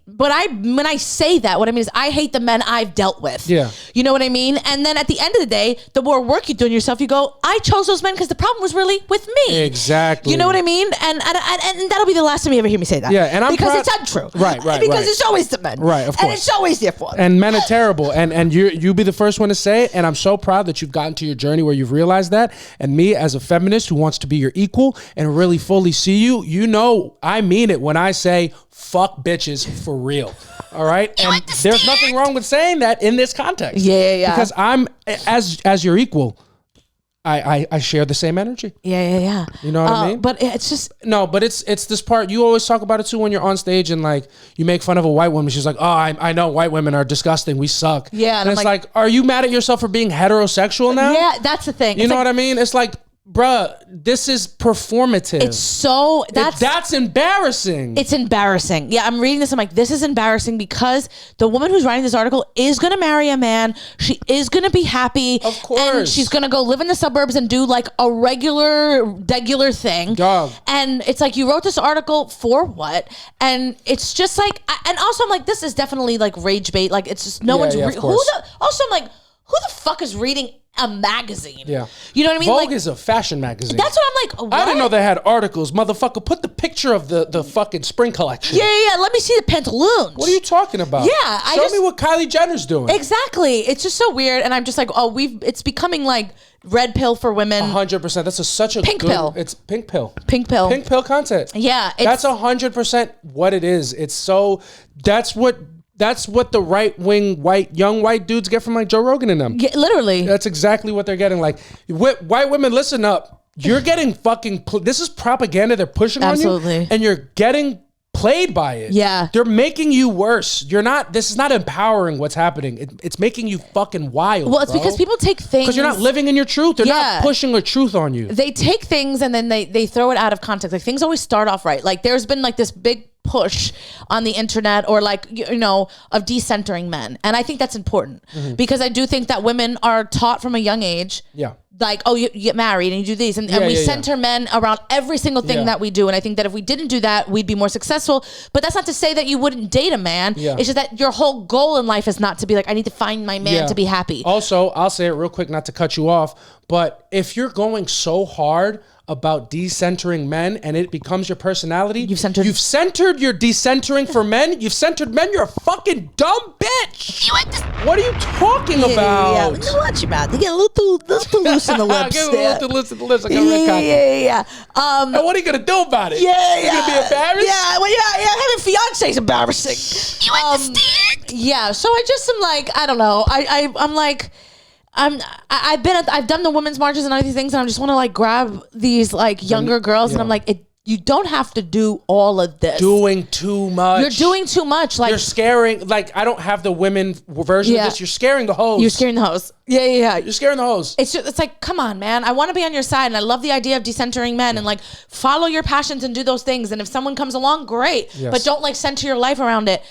when I say that, what I mean is I hate the men I've dealt with. Yeah. You know what I mean? And then at the end of the day, the more work you do on yourself, you go, I chose those men because the problem was really with me. Exactly. You know what I mean? And that'll be the last time you ever hear me say that. Yeah. And I'm because it's untrue. Right. Because it's always the men. Right. Of course. And it's always their fault. And men are terrible. And you be the first one to say it. And I'm so proud that you've gotten to your journey where you've realized that. And me, as a feminist who wants to be your equal and really fully see you, I mean it when I say fuck bitches for real. All right. And there's nothing wrong with saying that in this context. Yeah. Because I'm as your equal. I share the same energy. Yeah. You know what I mean? But it's just but it's this part. You always talk about it too when you're on stage and like you make fun of a white woman. She's like, oh, I know white women are disgusting. We suck. Yeah, and it's like, are you mad at yourself for being heterosexual now? Yeah, that's the thing. You know what I mean? It's like, bruh, this is performative. It's so that's embarrassing. It's embarrassing. Yeah, I'm reading this. I'm like, this is embarrassing because the woman who's writing this article is gonna marry a man. She is gonna be happy. Of course. And she's gonna go live in the suburbs and do like a regular thing. Dog. And it's like, you wrote this article for what? And it's just like, and also I'm like, this is definitely like rage bait. Like it's just also I'm like, who the fuck is reading a magazine? Yeah. You know what I mean? Vogue like, is a fashion magazine. That's what I'm like, what? I didn't know they had articles. Motherfucker, put the picture of the fucking spring collection. Yeah. Let me see the pantaloons. What are you talking about? Yeah. Show me what Kylie Jenner's doing. Exactly. It's just so weird. And I'm just like, it's becoming like red pill for women. 100%. That's such a pink good pill. It's pink pill. Pink pill. Pink pill content. Yeah. That's 100% what it is. It's so, that's what the right-wing young white dudes get from like Joe Rogan and them. Yeah, literally. That's exactly what they're getting. Like, white women, listen up. You're getting fucking, this is propaganda they're pushing on you. And you're getting played by it. Yeah. They're making you worse. This is not empowering what's happening. It's making you fucking wild. Well, it's because people take things. Because you're not living in your truth. They're not pushing a truth on you. They take things and then they throw it out of context. Like things always start off right. Like there's been like this big push on the internet or like, of decentering men. And I think that's important because I do think that women are taught from a young age. Yeah. Like, oh, you get married and you do these. And we center men around every single thing that we do. And I think that if we didn't do that, we'd be more successful. But that's not to say that you wouldn't date a man. Yeah. It's just that your whole goal in life is not to be like, I need to find my man to be happy. Also, I'll say it real quick, not to cut you off, but if you're going so hard about decentering men and it becomes your personality, you've centered your decentering for men. You've centered men. You're a fucking dumb bitch. What are you talking about? Yeah. Watch your mouth. You get a little too loose in the lips. Get a little too loose in the lips. Yeah. And what are you gonna do about it? Yeah. You gonna be embarrassed? Yeah. Well, having fiance is embarrassing. You understand? Yeah. So I just am like, I don't know. I'm like. I've done the women's marches and all these things, and I just want to like grab these like younger girls, and I'm like, you don't have to do all of this. Doing too much. You're doing too much. Like you're scaring. Like I don't have the women version of this. You're scaring the hoes. You're scaring the hoes. Yeah. You're scaring the hoes. It's like, come on, man. I want to be on your side, and I love the idea of decentering men and like follow your passions and do those things. And if someone comes along, great, but don't like center your life around it.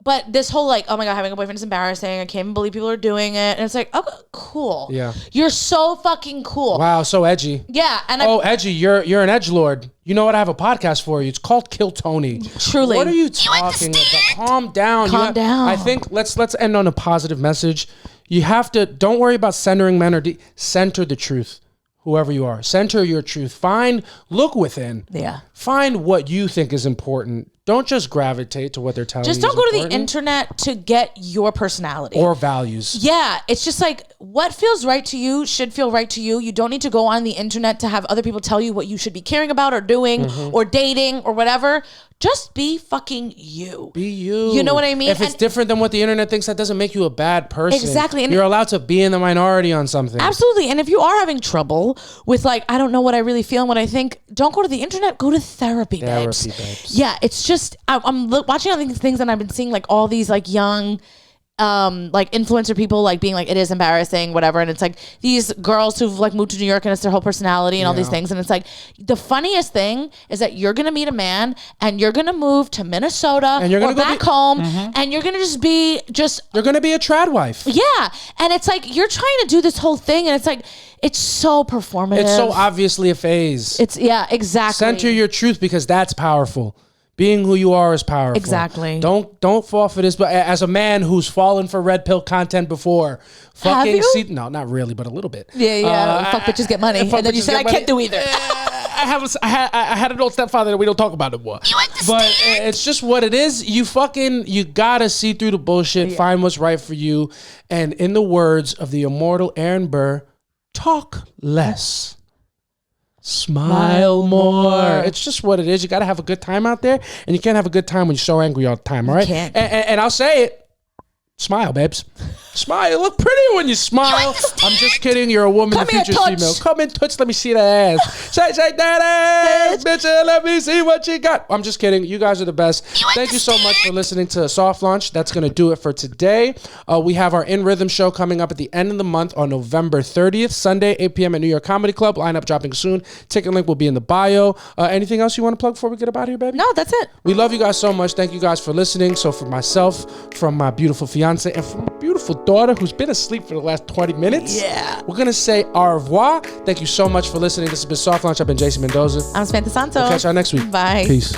But this whole like, oh my God, having a boyfriend is embarrassing. I can't even believe people are doing it. And it's like, oh, cool. Yeah. You're so fucking cool. Wow, so edgy. Yeah. And edgy. You're an edgelord. You know what? I have a podcast for you. It's called Kill Tony. Truly. What are you talking about? Calm down. Calm down. I think let's end on a positive message. You have to, don't worry about centering men or center the truth. Whoever you are, center your truth. Look within. Yeah. Find what you think is important. Don't just gravitate to what they're telling you. Just don't go to the internet to get your personality or values. Yeah, it's just like what feels right to you should feel right to you. You don't need to go on the internet to have other people tell you what you should be caring about or doing or dating or whatever. Just be fucking you. Be you. You know what I mean? If it's different than what the internet thinks, that doesn't make you a bad person. Exactly. And you're allowed to be in the minority on something. Absolutely. And if you are having trouble with like, I don't know what I really feel and what I think, don't go to the internet. Go to therapy, babes. Yeah, it's just, I'm watching all these things and I've been seeing like all these like young like influencer people like being like, it is embarrassing, whatever, and it's like these girls who've like moved to New York and it's their whole personality and all these things, and it's like the funniest thing is that you're gonna meet a man and you're gonna move to Minnesota and you're gonna back home and you're gonna you're gonna be a trad wife. Yeah, and it's like you're trying to do this whole thing and it's like it's so performative. It's so obviously a phase. It's exactly. Center your truth because that's powerful. Being who you are is powerful. Exactly. Don't fall for this. But as a man who's fallen for red pill content before, fucking no, not really, but a little bit. Yeah. Fuck bitches get money, and then you said I can't do either. I had an old stepfather that we don't talk about anymore. You understand? But it's just what it is. You gotta see through the bullshit. Find what's right for you. And in the words of the immortal Aaron Burr, talk less. Smile more. It's just what it is. You got to have a good time out there, and you can't have a good time when you're so angry all the time. All right, and I'll say it. Smile, babes. Smile. You look prettier when you smile. I'm just kidding. You're a woman. Come the here, future's touch. female. Come and touch. Let me see that ass. Shake that ass, bitch. Let me see what you got. I'm just kidding. You guys are the best. Thank you so much for listening to Soft Launch. That's going to do it for today. We have our In Rhythm show coming up at the end of the month on November 30th, Sunday, 8 p.m. at New York Comedy Club. Lineup dropping soon. Ticket link will be in the bio. Anything else you want to plug before we get up out of here, baby? No, that's it. We love you guys so much. Thank you guys for listening. So for myself, from my beautiful fiance, and from my beautiful daughter who's been asleep for the last 20 minutes, we're going to say au revoir. Thank you so much for listening. This has been Soft Launch. I've been Jason Mendoza. I'm Samantha Santos. We'll catch y'all next week. Bye. Peace.